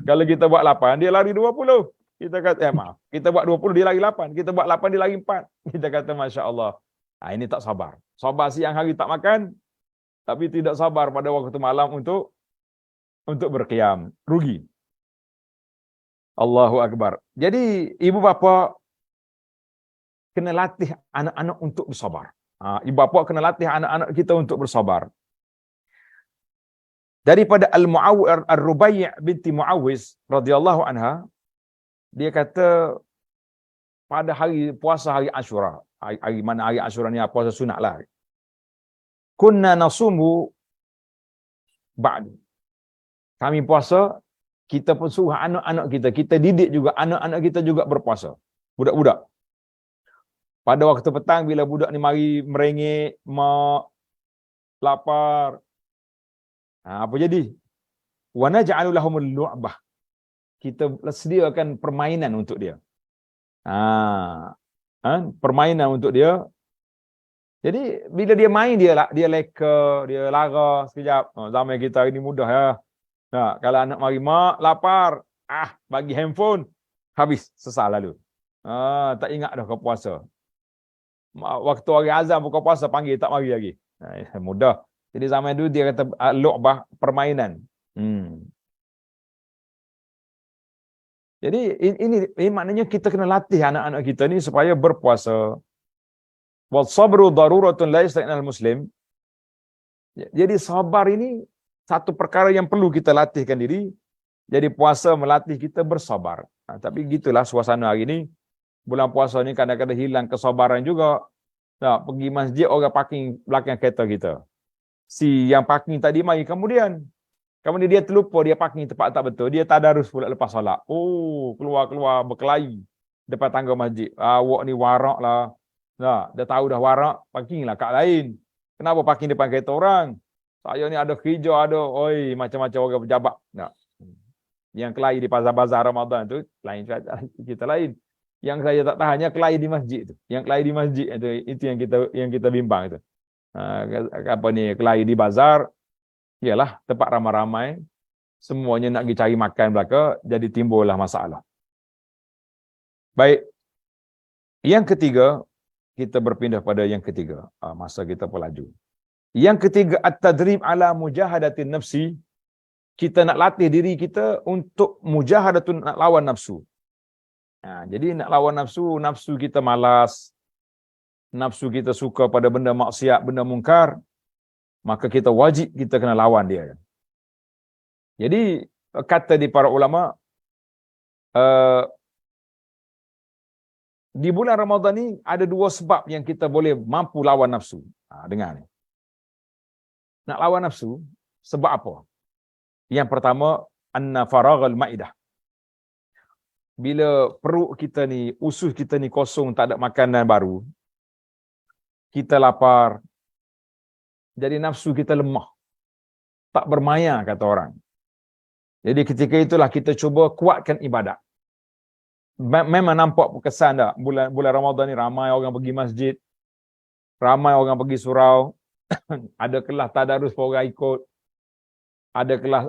Kalau kita buat 8, dia lari 20. Kita kata, kita buat 20, dia lari 8. Kita buat 8, dia lari 4. Kita kata, Masya Allah. Ini tak sabar. Sabar siang hari tak makan, tapi tidak sabar pada waktu malam untuk berqiyam. Rugi. Allahu Akbar. Jadi, ibu bapa kena latih anak-anak untuk bersabar. Ibu bapa kena latih anak-anak kita untuk bersabar. Daripada Al-Rubai' binti Muawiz radhiyallahu anha, dia kata pada puasa hari Ashura, hari mana hari Ashura ni puasa sunat lah. Kunna nasumu ba'du. Kami puasa, kita pun suruh anak-anak kita didik juga anak-anak kita juga berpuasa. Budak-budak. Pada waktu petang bila budak ni mari merengek, mak lapar. Apa jadi? Wa naj'alu lahumul lu'bah. Kita sediakan permainan untuk dia. Permainan untuk dia. Jadi bila dia main, dia leka, dia lara sekejap. Zaman kita ini mudah ya. Kalau anak mari, mak lapar, bagi handphone, habis, sesal lalu. Tak ingat dah kau puasa. Waktu hari azan buka puasa panggil tak mari lagi. Mudah. Jadi zaman dulu dia kata lu'bah, permainan. Jadi ini maknanya kita kena latih anak-anak kita ni supaya berpuasa. Wal sabru daruratun la yasta'inal muslim. Jadi sabar ini satu perkara yang perlu kita latihkan diri. Jadi puasa melatih kita bersabar. Tapi gitulah suasana hari ini. Bulan puasa ni kadang-kadang hilang kesabaran juga. Nah, pergi masjid orang parking belakang kereta kita. Si yang parking tadi mari kemudian dia terlupa dia parking tempat tak betul. Dia tadarus pula lepas solat. Oh, keluar berkelahi depan tangga masjid. Awak ni warak lah. Nah, dah tahu dah warak, parking lah kat lain. Kenapa parking depan kereta orang? Saya ni ada kerja, ada macam-macam orang pejabat. Nah. Yang kelahi di bazar-bazar Ramadan tu lain kita lain. Yang saya tak tahannya kelahi di masjid tu. Yang kelahi di masjid itu yang kita bimbang itu. Apa ni kelahi di bazar? Ialah tempat ramai-ramai, semuanya nak pergi cari makan belaka, jadi timbullah masalah. Baik. Yang ketiga, kita berpindah pada yang ketiga. Masa kita pelaju. Yang ketiga, at-tadrib ala mujahadatin nafsi. Kita nak latih diri kita untuk mujahadatun, nak lawan nafsu. Jadi nak lawan nafsu, nafsu kita malas, nafsu kita suka pada benda maksiat, benda mungkar, maka kita wajib kita kena lawan dia. Jadi kata di para ulama, di bulan Ramadan ni ada dua sebab yang kita boleh mampu lawan nafsu. Dengar ni. Nak lawan nafsu, sebab apa? Yang pertama, anna faraghal maidah. Bila perut kita ni, usus kita ni kosong, tak ada makanan baru, kita lapar, jadi nafsu kita lemah, tak bermaya kata orang. Jadi ketika itulah kita cuba kuatkan ibadat. Memang nampak kesan tak? Bulan Ramadan ni ramai orang pergi masjid, ramai orang pergi surau, ada kelas tadarus orang ikut, ada kelas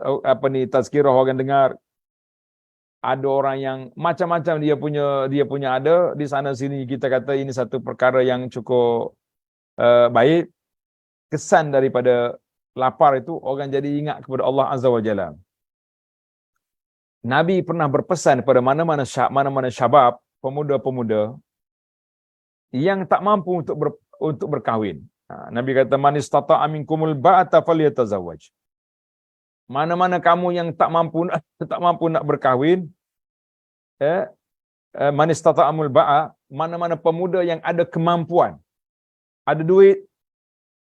tazkirah orang dengar, ada orang yang macam-macam dia punya ada di sana sini. Kita kata ini satu perkara yang cukup baik. Kesan daripada lapar itu orang jadi ingat kepada Allah Azza wa Jalla. Nabi pernah berpesan kepada mana-mana syabab, pemuda-pemuda yang tak mampu untuk berkahwin. Nabi kata man istata'a minkumul ba'ata falyatazawwaj. Mana-mana kamu yang tak mampu nak berkahwin, man istata'amul ba'a, mana-mana pemuda yang ada kemampuan, ada duit,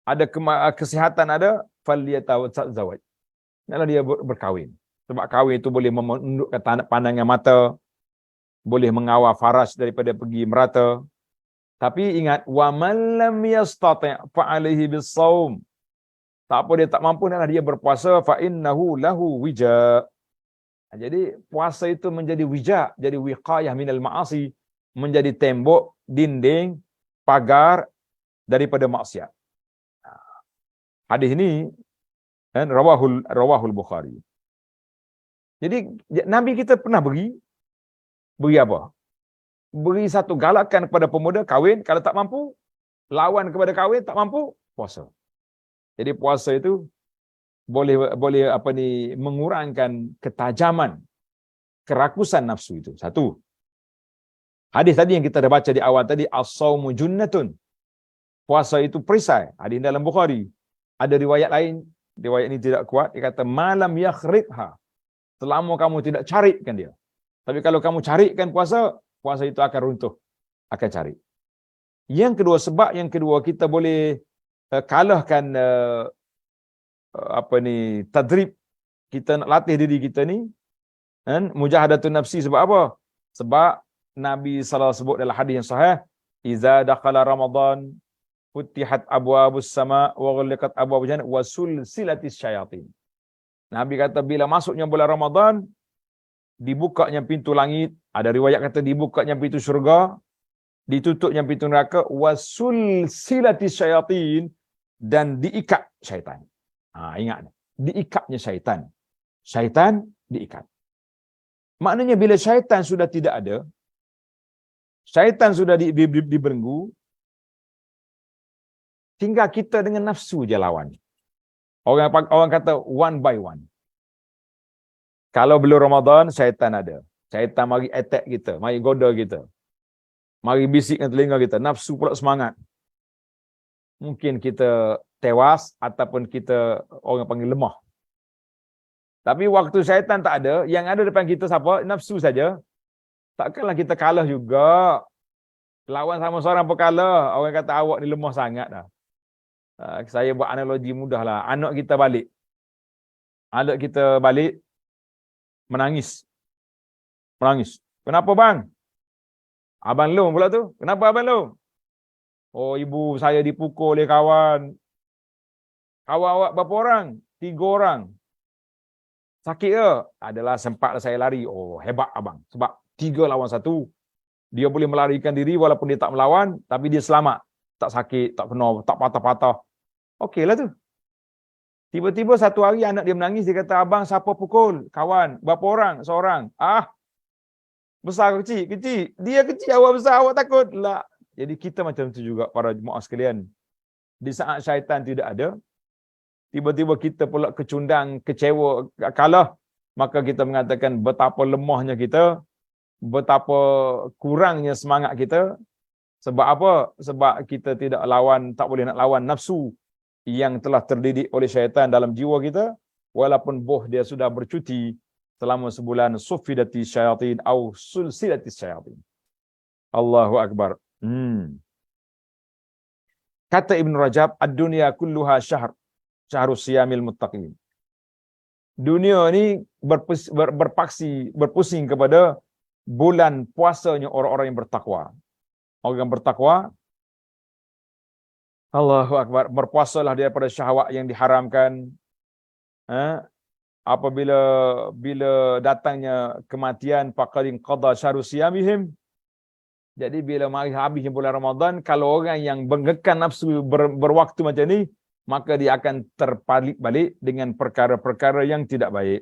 ada kesihatan, ada falyatazawwaj. Hendaklah dia berkahwin. Sebab kahwin itu boleh menundukkan pandangan mata, boleh mengawal faras daripada pergi merata. Tapi ingat, wa man lam yastati' fa 'alaihi bis-shaum. Tak apa dia tak mampu, hendaklah dia berpuasa, fa innahu lahu wija. Jadi puasa itu menjadi wija, jadi wiqayah minal ma'asi, menjadi tembok, dinding, pagar daripada maksiat. Hadis ini kan rawahul Bukhari. Jadi Nabi kita pernah beri apa? Beri satu galakan kepada pemuda kahwin, kalau tak mampu lawan kepada kahwin, tak mampu puasa. Jadi puasa itu boleh mengurangkan ketajaman, kerakusan nafsu itu. Satu. Hadis tadi yang kita dah baca di awal tadi, as-shaumu junnatun. Puasa itu perisai. Hadis dalam Bukhari. Ada riwayat lain, riwayat ini tidak kuat, dia kata malam yakhribha. Selama kamu tidak carikan dia. Tapi kalau kamu carikan puasa itu akan runtuh, akan cari. Yang kedua, sebab yang kedua kita boleh kalahkan tadrib, kita nak latih diri kita ni kan, mujahadatun nafsi. Sebab apa? Sebab Nabi SAW sebut dalam hadis yang sahih, iza dakhala Ramadan futihat abwabus sama wa ghulqat abwabul jannah wa sulsilatis syayatin. Nabi kata bila masuknya bulan Ramadan, dibukanya pintu langit, ada riwayat kata dibukanya pintu syurga, ditutupnya pintu neraka, wa sulsilatis syayatin, dan diikat syaitan. Ingat, diikatnya syaitan. Syaitan diikat. Maknanya bila syaitan sudah tidak ada, syaitan sudah dibelenggu, tinggal kita dengan nafsu je lawan. Orang kata one by one. Kalau belum Ramadan, syaitan ada. Syaitan mari attack kita, mari goda kita. Mari bisikkan telinga kita, nafsu pula semangat. mungkin kita tewas ataupun kita orang panggil lemah. Tapi waktu syaitan tak ada, yang ada depan kita siapa? Nafsu saja. Takkanlah kita kalah juga. Lawan sama seorang pun kalah. Orang kata awak ni lemah sangat dah. Saya buat analogi mudah lah. Anak kita balik. Anak kita balik menangis. Menangis. Kenapa bang? Abang Long pula tu. Kenapa abang Long? Oh, ibu saya dipukul oleh kawan. Kawan awak berapa orang? 3 orang. Sakit ke? Adalah sempat saya lari. Oh, hebat abang. Sebab 3 lawan 1. Dia boleh melarikan diri walaupun dia tak melawan, tapi dia selamat. Tak sakit, tak kena, tak patah-patah. Okeylah tu. Tiba-tiba satu hari anak dia menangis, dia kata, abang siapa pukul? Kawan. Berapa orang? Seorang. Besar ke kecil? Kecil. Dia kecil, awak besar, awak takut? Lah. Jadi kita macam tu juga para jemaah sekalian. Di saat syaitan tidak ada, tiba-tiba kita pula kecundang, kecewa, kalah, maka kita mengatakan betapa lemahnya kita, betapa kurangnya semangat kita. Sebab apa? Sebab kita tidak lawan, tak boleh nak lawan nafsu yang telah terdidik oleh syaitan dalam jiwa kita, walaupun dia sudah bercuti selama sebulan, sufidati syayatin atau sulsilati syayatin. Allahu Akbar. Kata Ibn Rajab, ad-dunya kulluha syahrus siyamil muttaqin. Dunia ni berpusing kepada bulan puasanya orang-orang yang bertakwa. Orang yang bertakwa, Allahu Akbar, berpuasalah daripada syahwat yang diharamkan. Apabila datangnya kematian, faqad qada syahrus siyamihim. Jadi bila mari habisnya bulan Ramadan, kalau orang yang mengekang nafsu berwaktu macam ni, maka dia akan terpalit balik dengan perkara-perkara yang tidak baik.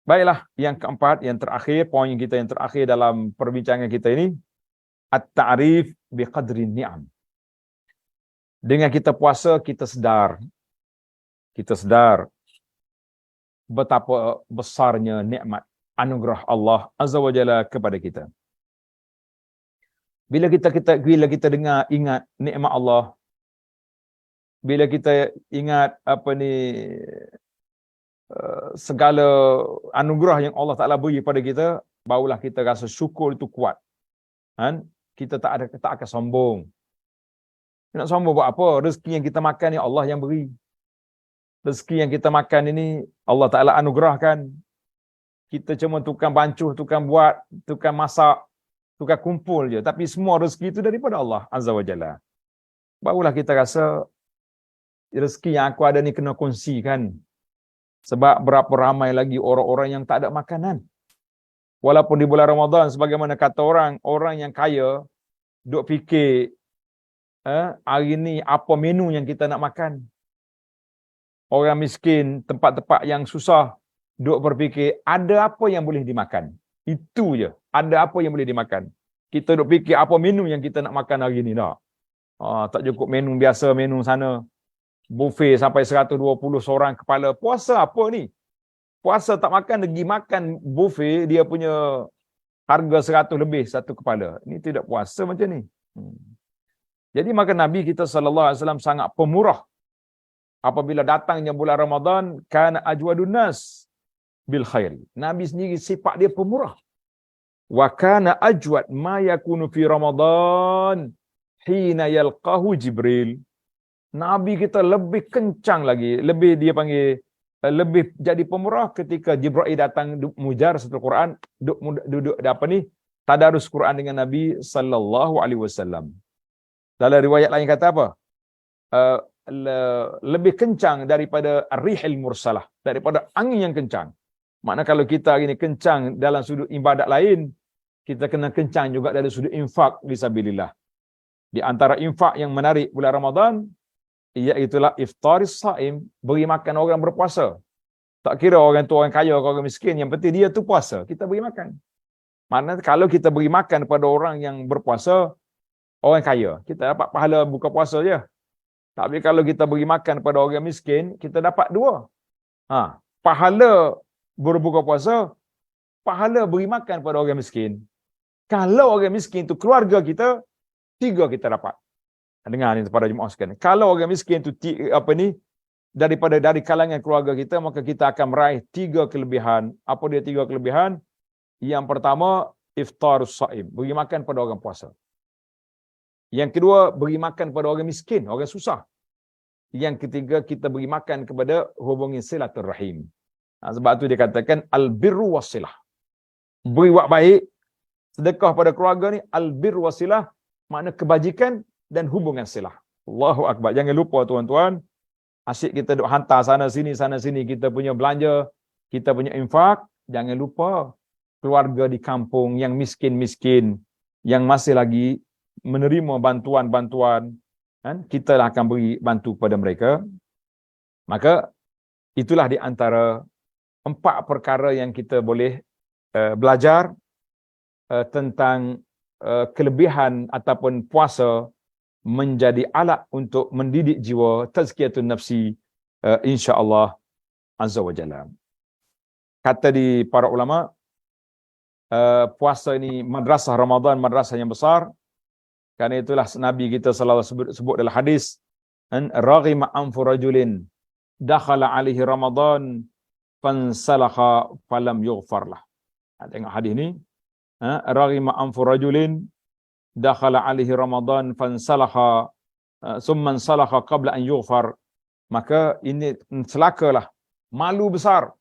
Baiklah, yang keempat, yang terakhir, poin kita yang terakhir dalam perbincangan kita ini, at-ta'rif biqadri ni'am. Dengan kita puasa, kita sedar betapa besarnya nikmat anugerah Allah Azza wa Jalla kepada kita. Bila kita dengar, ingat nikmat Allah, bila kita ingat segala anugerah yang Allah Taala beri pada kita, barulah kita rasa syukur itu kuat. Kita tak akan sombong. Nak sombong buat apa? Rezeki yang kita makan ni Allah yang beri. Rezeki yang kita makan ini Allah Taala anugerahkan. Kita cuma tukang bancuh, tukang buat, tukang masak, tukang kumpul je. Tapi semua rezeki itu daripada Allah Azza wa Jalla. Barulah kita rasa rezeki yang aku ada ni kena kongsikan. Sebab berapa ramai lagi orang-orang yang tak ada makanan. Walaupun di bulan Ramadan, sebagaimana kata orang yang kaya duk fikir hari ni apa menu yang kita nak makan. Orang miskin, tempat-tempat yang susah, duk berfikir ada apa yang boleh dimakan. Itu je, ada apa yang boleh dimakan. Kita duk fikir apa menu yang kita nak makan hari ni dah. Tak cukup menu biasa, menu sana. Buffet sampai 120 seorang kepala. Puasa apa ni? Puasa tak makan, pergi makan buffet, dia punya harga 100 lebih satu kepala. Ini tidak puasa macam ni. Jadi maka Nabi kita SAW sangat pemurah. Apabila datangnya bulan Ramadan, kana ajwadun nas bil khair. Nabi sendiri sifat dia pemurah. Wa kana ajwad ma yakunu fi Ramadan hina yalqahu Jibril. Nabi kita lebih kencang lagi, lebih dia panggil lebih jadi pemurah ketika Jibril datang mujar satu Quran, duduk tadarus Quran dengan Nabi sallallahu alaihi wasallam. Dalam riwayat lain kata apa? Lebih kencang daripada ar-rihil mursalah, daripada angin yang kencang. Makna kalau kita hari ini kencang dalam sudut ibadat lain, kita kena kencang juga dari sudut infak fisabilillah. Di antara infak yang menarik bulan Ramadan, iaitulah iftaris saim, beri makan orang berpuasa. Tak kira orang tu orang kaya atau orang miskin, yang penting dia tu puasa, kita beri makan. Maknanya kalau kita beri makan kepada orang yang berpuasa, orang kaya, kita dapat pahala buka puasa je. Tapi kalau kita beri makan kepada orang miskin, kita dapat 2. Pahala berbuka puasa, pahala beri makan kepada orang miskin. Kalau orang miskin tu keluarga kita, 3 kita dapat. Dengar ni pada jemaah sekalian. Kalau orang miskin tu dari kalangan keluarga kita, maka kita akan meraih 3 kelebihan. Apa dia 3 kelebihan? Yang pertama, iftarus shaim, beri makan pada orang puasa. Yang kedua, beri makan pada orang miskin, orang susah. Yang ketiga, kita beri makan kepada hubungi silaturrahim. Sebab tu dia katakan al-birru wasilah. Beri buat baik, sedekah pada keluarga ni, al-birru wasilah, makna kebajikan dan hubungan silah. Allahu akbar. Jangan lupa tuan-tuan, asyik kita duk hantar sana sini, kita punya belanja, kita punya infak, jangan lupa keluarga di kampung yang miskin-miskin, yang masih lagi menerima bantuan-bantuan, kan? Kita akan beri bantu kepada mereka. Maka itulah di antara 4 perkara yang kita boleh belajar tentang kelebihan ataupun puasa menjadi alat untuk mendidik jiwa, tazkiyatun nafsi, insya-Allah azza wa jalla. Kata di para ulama, puasa ini madrasah Ramadan, madrasah yang besar. Karena itulah Nabi kita selalu sebut dalam hadis, raghima anfu rajulin dakhala alaihi Ramadan fansalakha falam yughfar lah. Tengok hadis ni, raghima anfu rajulin dakhala alaihi Ramadan fansalakha summan salakha qabla an yughfar. Maka ini celakalah, malu besar.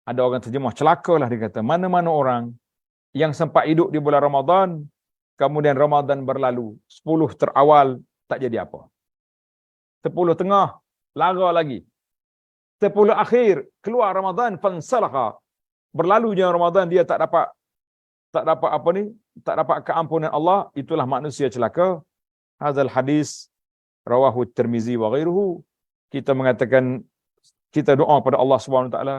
Ada orang terjemah celakalah, dia kata, mana-mana orang yang sempat hidup di bulan Ramadan, kemudian Ramadan berlalu, 10 terawal tak jadi apa, 10 tengah lara lagi, 10 akhir keluar Ramadan fansalakha, berlalu je Ramadan, dia tak dapat apa ni, tak dapat keampunan Allah. Itulah manusia celaka. Hadzal hadis rawahu Tirmizi wa ghairuhu. Kita mengatakan, kita doa pada Allah Subhanahu wa taala,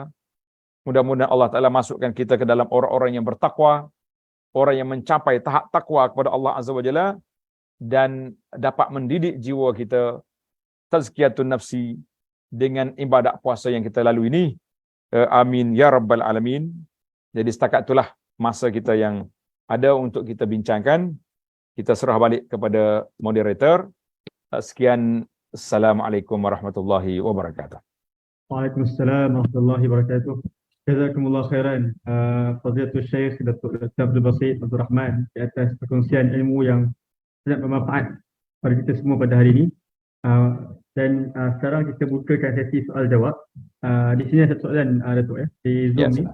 mudah-mudahan Allah Ta'ala masukkan kita ke dalam orang-orang yang bertakwa, orang yang mencapai tahap takwa kepada Allah Azza wa Jalla, dan dapat mendidik jiwa kita, tazkiyatun nafsi, dengan ibadat puasa yang kita lalui ini. Amin ya rabbal alamin. Jadi setakat itulah masa kita yang ada untuk kita bincangkan. Kita serah balik kepada moderator. Sekian. Assalamualaikum warahmatullahi wabarakatuh. Waalaikumsalam warahmatullahi wabarakatuh. Jazakumullah khairan, Fadilatul Syekh Datuk Abdul Basit Abdul Rahman, di atas perkongsian ilmu yang sangat bermanfaat pada kita semua pada hari ini. Dan sekarang kita bukakan sesi soal jawab. Di sini ada satu soalan, Datuk, di Zoom ni.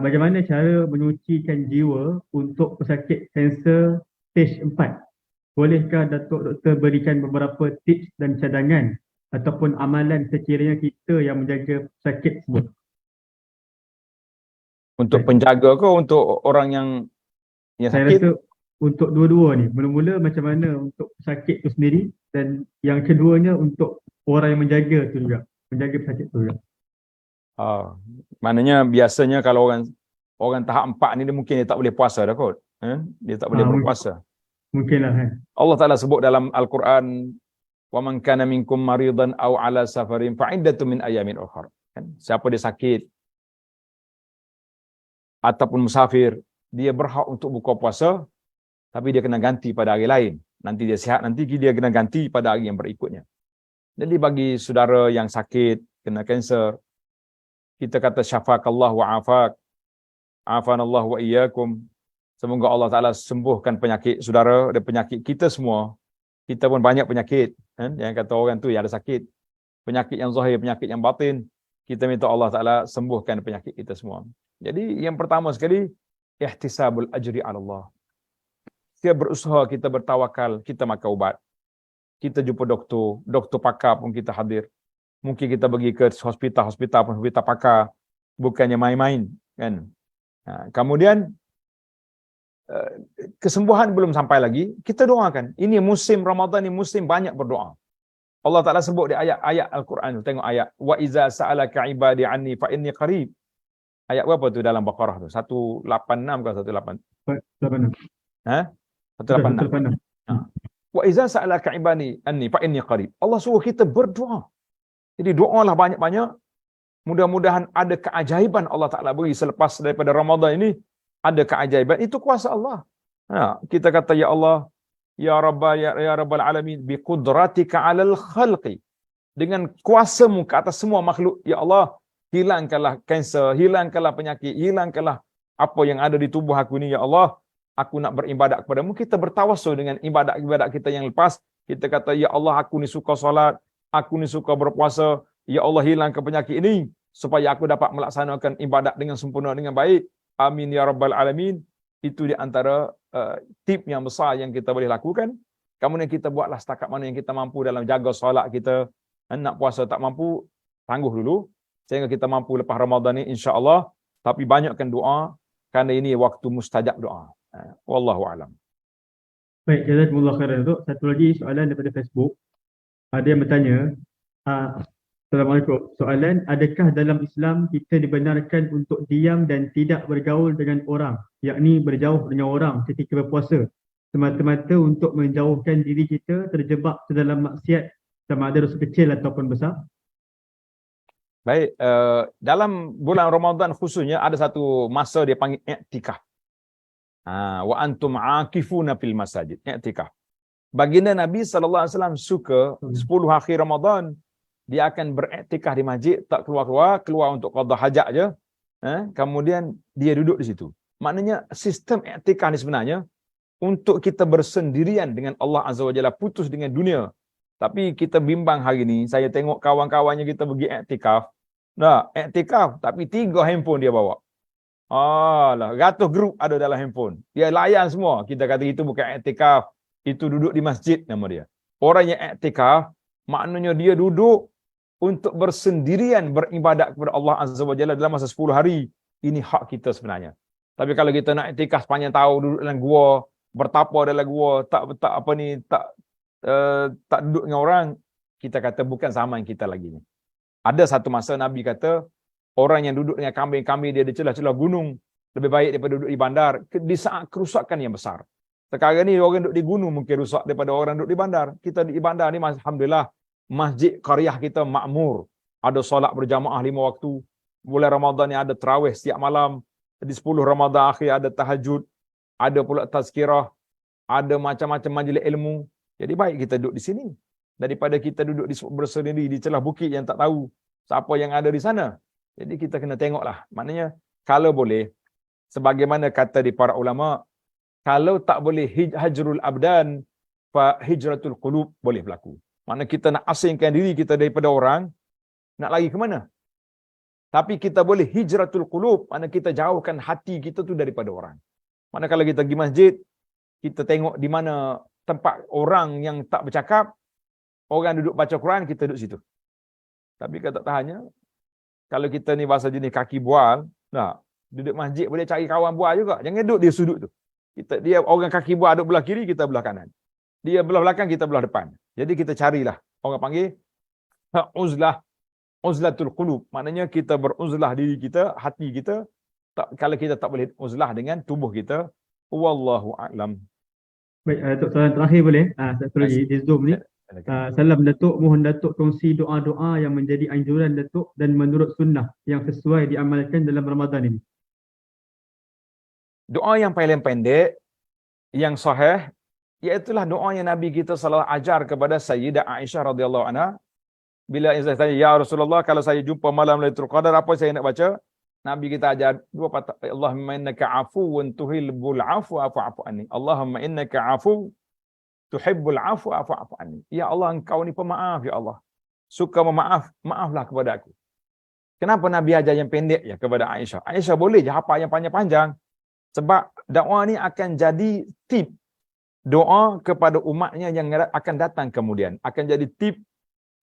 Bagaimana cara menyucikan jiwa untuk pesakit kanser stage 4? Bolehkah Datuk Doktor berikan beberapa tips dan cadangan ataupun amalan sekiranya kita yang menjaga pesakit tersebut? Untuk penjaga ke untuk orang yang sakit? Saya rasa untuk dua-dua ni. Mula-mula macam mana untuk pesakit tu sendiri, dan yang keduanya untuk orang yang menjaga tu juga, menjaga pesakit tu juga. Maknanya biasanya kalau orang tahap 4 ni, dia mungkin dia tak boleh puasa dah kot. Dia tak boleh berpuasa. Mungkinlah kan. Allah Ta'ala sebut dalam Al-Quran, wa man kana minkum maridan aw ala safarin fa iddatun min ayamin ukhra. Kan? Siapa dia sakit ataupun musafir, dia berhak untuk buka puasa, tapi dia kena ganti pada hari lain. Nanti dia sihat, nanti dia kena ganti pada hari yang berikutnya. Jadi bagi saudara yang sakit, kena kanser, kita kata syafakallah wa afak, afanallah wa iyyakum. Semoga Allah Ta'ala sembuhkan penyakit saudara dan penyakit kita semua. Kita pun banyak penyakit, kan? Yang kata orang tu yang ada sakit, penyakit yang zahir, penyakit yang batin. Kita minta Allah Ta'ala sembuhkan penyakit kita semua. Jadi yang pertama sekali, ihtisabul ajri ala Allah. Kita berusaha, kita bertawakal, kita makan ubat. Kita jumpa doktor pakar pun kita hadir. Mungkin kita pergi ke hospital pun hospital pakar, bukannya main-main, kan? Kemudian kesembuhan belum sampai lagi, kita doakan. Ini musim Ramadan, ini musim banyak berdoa. Allah Ta'ala sebut di ayat-ayat Al-Quran. Tengok ayat. Wa iza sa'alaka ibadi anni fa inni qarib. Ayat berapa tu dalam Baqarah tu? 186 ke 186? 186. Wa iza sa'alaka ibadi anni fa inni qarib. Allah suruh kita berdoa. Jadi doalah banyak-banyak. Mudah-mudahan ada keajaiban Allah Ta'ala beri selepas daripada Ramadan ini. Ada keajaiban. Itu kuasa Allah. Kita kata, ya Allah, ya rabbal alamin bi qudratika 'alal khalqi, dengan kuasamu ke atas semua makhluk, ya Allah, hilangkanlah kanser, hilangkanlah penyakit, hilangkanlah apa yang ada di tubuh aku ni, ya Allah, aku nak beribadat kepadamu. Kita bertawassul dengan ibadat-ibadat kita yang lepas. Kita kata, ya Allah, aku ni suka solat, aku ni suka berpuasa, ya Allah, hilangkan penyakit ini supaya aku dapat melaksanakan ibadat dengan sempurna, dengan baik. Amin ya rabbal alamin. Itu di antara tip yang besar yang kita boleh lakukan. Kemudian kita buatlah setakat mana yang kita mampu dalam jaga solat kita. Nak puasa tak mampu, tangguh dulu sehingga kita mampu lepas Ramadan ni, insya-Allah. Tapi banyakkan doa kerana ini waktu mustajab doa. Wallahu alam. Baik, jazakumullah khairan Datuk. Satu lagi soalan daripada Facebook. Ada yang bertanya, Assalamualaikum. Soalan, adakah dalam Islam kita dibenarkan untuk diam dan tidak bergaul dengan orang, yakni berjauh dengan orang ketika berpuasa, semata-mata untuk menjauhkan diri kita terjebak ke dalam maksiat, sama ada dosa kecil ataupun besar? Baik, dalam bulan Ramadan khususnya ada satu masa dia panggil i'tikaf. Wa antum aakifuna fil masajid, i'tikaf. Baginda Nabi SAW suka 10 akhir Ramadan dia akan beriktikaf di masjid, tak keluar untuk qada hajat je. Kemudian dia duduk di situ. Maknanya sistem iktikaf ni sebenarnya untuk kita bersendirian dengan Allah Azza wa Jalla, putus dengan dunia. Tapi kita bimbang hari ni, saya tengok kawan-kawannya kita pergi iktikaf. Nah, iktikaf tapi 3 handphone dia bawa. Alah, ratus grup ada dalam handphone. Dia layan semua. Kita kata itu bukan iktikaf, itu duduk di masjid nama dia. Orang yang iktikaf maknanya dia duduk untuk bersendirian beribadat kepada Allah Azza wa Jalla dalam masa 10 hari. Ini hak kita sebenarnya. Tapi kalau kita nak iktikaf sepanjang tahun duduk dalam gua, bertapa dalam gua, tak duduk dengan orang, kita kata bukan zaman kita lagi ni. Ada satu masa Nabi kata orang yang duduk dengan kambing-kambing dia di celah-celah gunung lebih baik daripada duduk di bandar di saat kerusakan yang besar. Sekarang ni orang duduk di gunung mungkin rusak daripada orang duduk di bandar. Kita di bandar ni alhamdulillah masjid qaryah kita makmur. Ada solat berjamaah 5 waktu. Bulan Ramadan ni ada tarawih setiap malam. Di 10 Ramadan akhir ada tahajud. Ada pula tazkirah. Ada macam-macam majlis ilmu. Jadi baik kita duduk di sini daripada kita duduk bersendiri di celah bukit yang tak tahu siapa yang ada di sana. Jadi kita kena tengoklah. Maknanya kalau boleh, sebagaimana kata di para ulama, kalau tak boleh hajrul abdan, fa hijratul qulub boleh berlaku. Maknanya kita nak asingkan diri kita daripada orang, nak lari ke mana? Tapi kita boleh hijratul qulub, maknanya kita jauhkan hati kita tu daripada orang. Maknanya kalau kita pergi masjid, kita tengok di mana tempat orang yang tak bercakap, orang duduk baca Quran, kita duduk situ. Tapi kalau tak tahannya, kalau kita ni bahasa jenis kaki bual, duduk masjid boleh cari kawan bual juga. Jangan duduk di sudut tu. Dia orang kaki bual duduk belah kiri, kita belah kanan. Dia belah belakang, kita belah depan. Jadi kita carilah. Orang panggil uzlatul qulub. Maknanya kita beruzlah diri kita, hati kita. Kalau kita tak boleh uzlah dengan tubuh kita. Wallahu a'lam. Baik, Datuk, soalan terakhir boleh? Satu lagi di Zoom ni. Salam Datuk, mohon Datuk kongsi doa-doa yang menjadi anjuran Datuk dan menurut sunnah yang sesuai diamalkan dalam Ramadan ini. Doa yang paling pendek, yang sahih, iaitulah doa yang Nabi kita sallallahu ajar kepada Sayyidah Aisyah radhiyallahu anha. Bila Aisyah tanya, ya Rasulullah, kalau saya jumpa malam Lailatul Qadar, apa saya nak baca? Nabi kita ajar 2 patah. Allahumma innaka afuwun tuhibbul afwa fa'fu anni. Allahumma innaka afu tuhibbul afwa fa'fu anni. Ya Allah, engkau ni pemaaf, ya Allah. Suka memaaf, maaflah kepada aku. Kenapa Nabi ajar yang pendek ya kepada Aisyah? Aisyah boleh je hafal yang panjang-panjang. Sebab doa ni akan jadi tip doa kepada umatnya yang akan datang kemudian. Akan jadi tip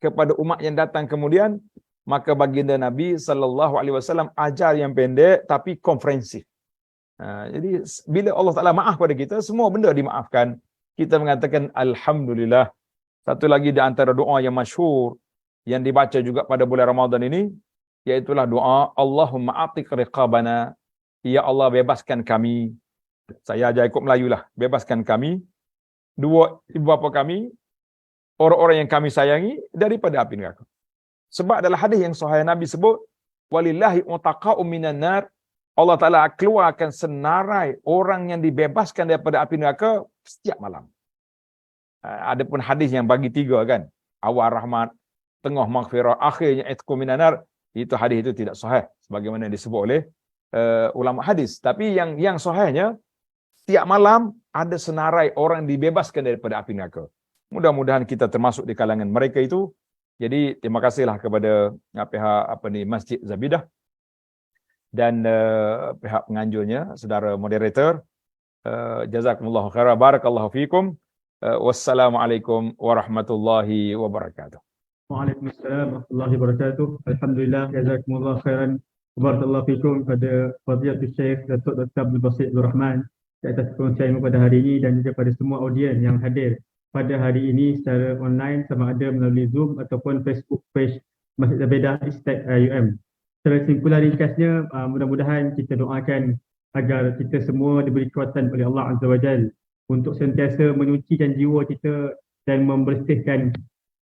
kepada umat yang datang kemudian. Maka baginda Nabi SAW ajar yang pendek tapi komprehensif. Jadi bila Allah Ta'ala maaf pada kita, semua benda dimaafkan. Kita mengatakan Alhamdulillah. Satu lagi di antara doa yang masyhur yang dibaca juga pada bulan Ramadan ini, iaitulah doa Allahumma atiq riqabana. Ya Allah, bebaskan kami. Saya ajar ikut Melayu lah. Bebaskan kami, 2 ibu bapa kami, orang-orang yang kami sayangi daripada api neraka. Sebab dalam hadis yang sahih Nabi sebut, walillahi utaqa'u minan nar. Allah Ta'ala keluarkan senarai orang yang dibebaskan daripada api neraka setiap malam. Ada pun hadis yang bagi 3 kan. Awal rahmat, tengah maghfirah, akhirnya itqu minanar. Itu hadis itu tidak sahih sebagaimana disebut oleh ulama hadis. Tapi yang sahihnya, tiap malam ada senarai orang dibebaskan daripada api neraka. Mudah-mudahan kita termasuk di kalangan mereka itu. Jadi terima kasihlah kepada pihak Masjid Zabidah dan pihak penganjurnya, saudara moderator. Jazakumullahu khairan, barakallahu fikum. Wassalamualaikum warahmatullahi wabarakatuh. Waalaikumsalam warahmatullahi wabarakatuh. Alhamdulillah, jazakumullah khairan. Barakallahu fikum pada Fadilatul Syekh Datuk Dr. Abdul Basit Abdul Rahman di atas perkongsian pada hari ini dan juga pada semua audien yang hadir pada hari ini secara online, sama ada melalui Zoom ataupun Facebook page Masjid Zabidah Istiq UM. Secara simpulan ringkasnya, mudah-mudahan kita doakan agar kita semua diberi kekuatan oleh Allah Azza wa Jalla untuk sentiasa menyucikan jiwa kita dan membersihkan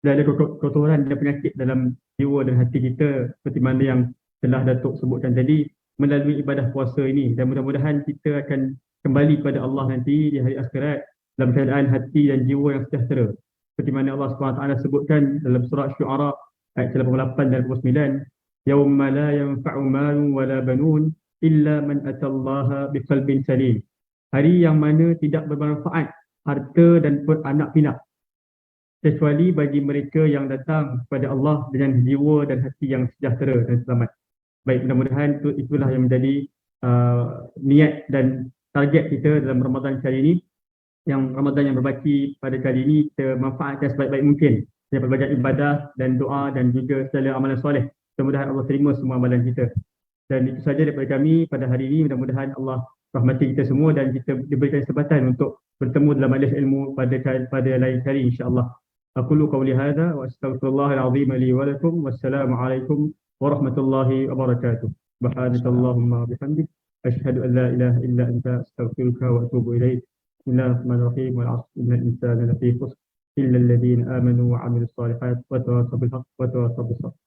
segala kotoran dan penyakit dalam jiwa dan hati kita, seperti mana yang telah Datuk sebutkan tadi, melalui ibadah puasa ini. Dan mudah-mudahan kita akan kembali kepada Allah nanti di hari akhirat dalam keadaan hati dan jiwa yang sejahtera, seperti mana Allah SWT sebutkan dalam surah Syu'ara ayat 88 dan 89, yaumma la yanfa'u malun wala banun illa man atallaha biqalbin salim. Hari yang mana tidak bermanfaat harta dan anak pinak kecuali bagi mereka yang datang kepada Allah dengan jiwa dan hati yang sejahtera dan selamat. Baik, mudah-mudahan itulah yang menjadi niat dan target kita dalam Ramadan kali ini. Yang Ramadan yang berbaki pada kali ini kita manfaatkan sebaik-baik mungkin dengan berbagai ibadah dan doa dan juga segala amalan soleh. Mudah-mudahan Allah terima semua amalan kita. Dan itu saja daripada kami pada hari ini. Mudah-mudahan Allah rahmati kita semua dan kita diberikan kesempatan untuk bertemu dalam majlis ilmu pada lain kali, insya-Allah. Aqulu qawli hadza wa astaghfirullahal azim li wa lakum. Wassalamu alaikum warahmatullahi wabarakatuh. Subhanakallahumma bihamdik asyhadu an la ilaha illa anta astaghfiruka wa atubu ilaik. Bismillahirrahmanirrahim. Wal 'asri innal insana lafi khusr illa alladhina amanu wa 'amilus solihat wa tawassaw bil haqq wa tawassaw bis sabr.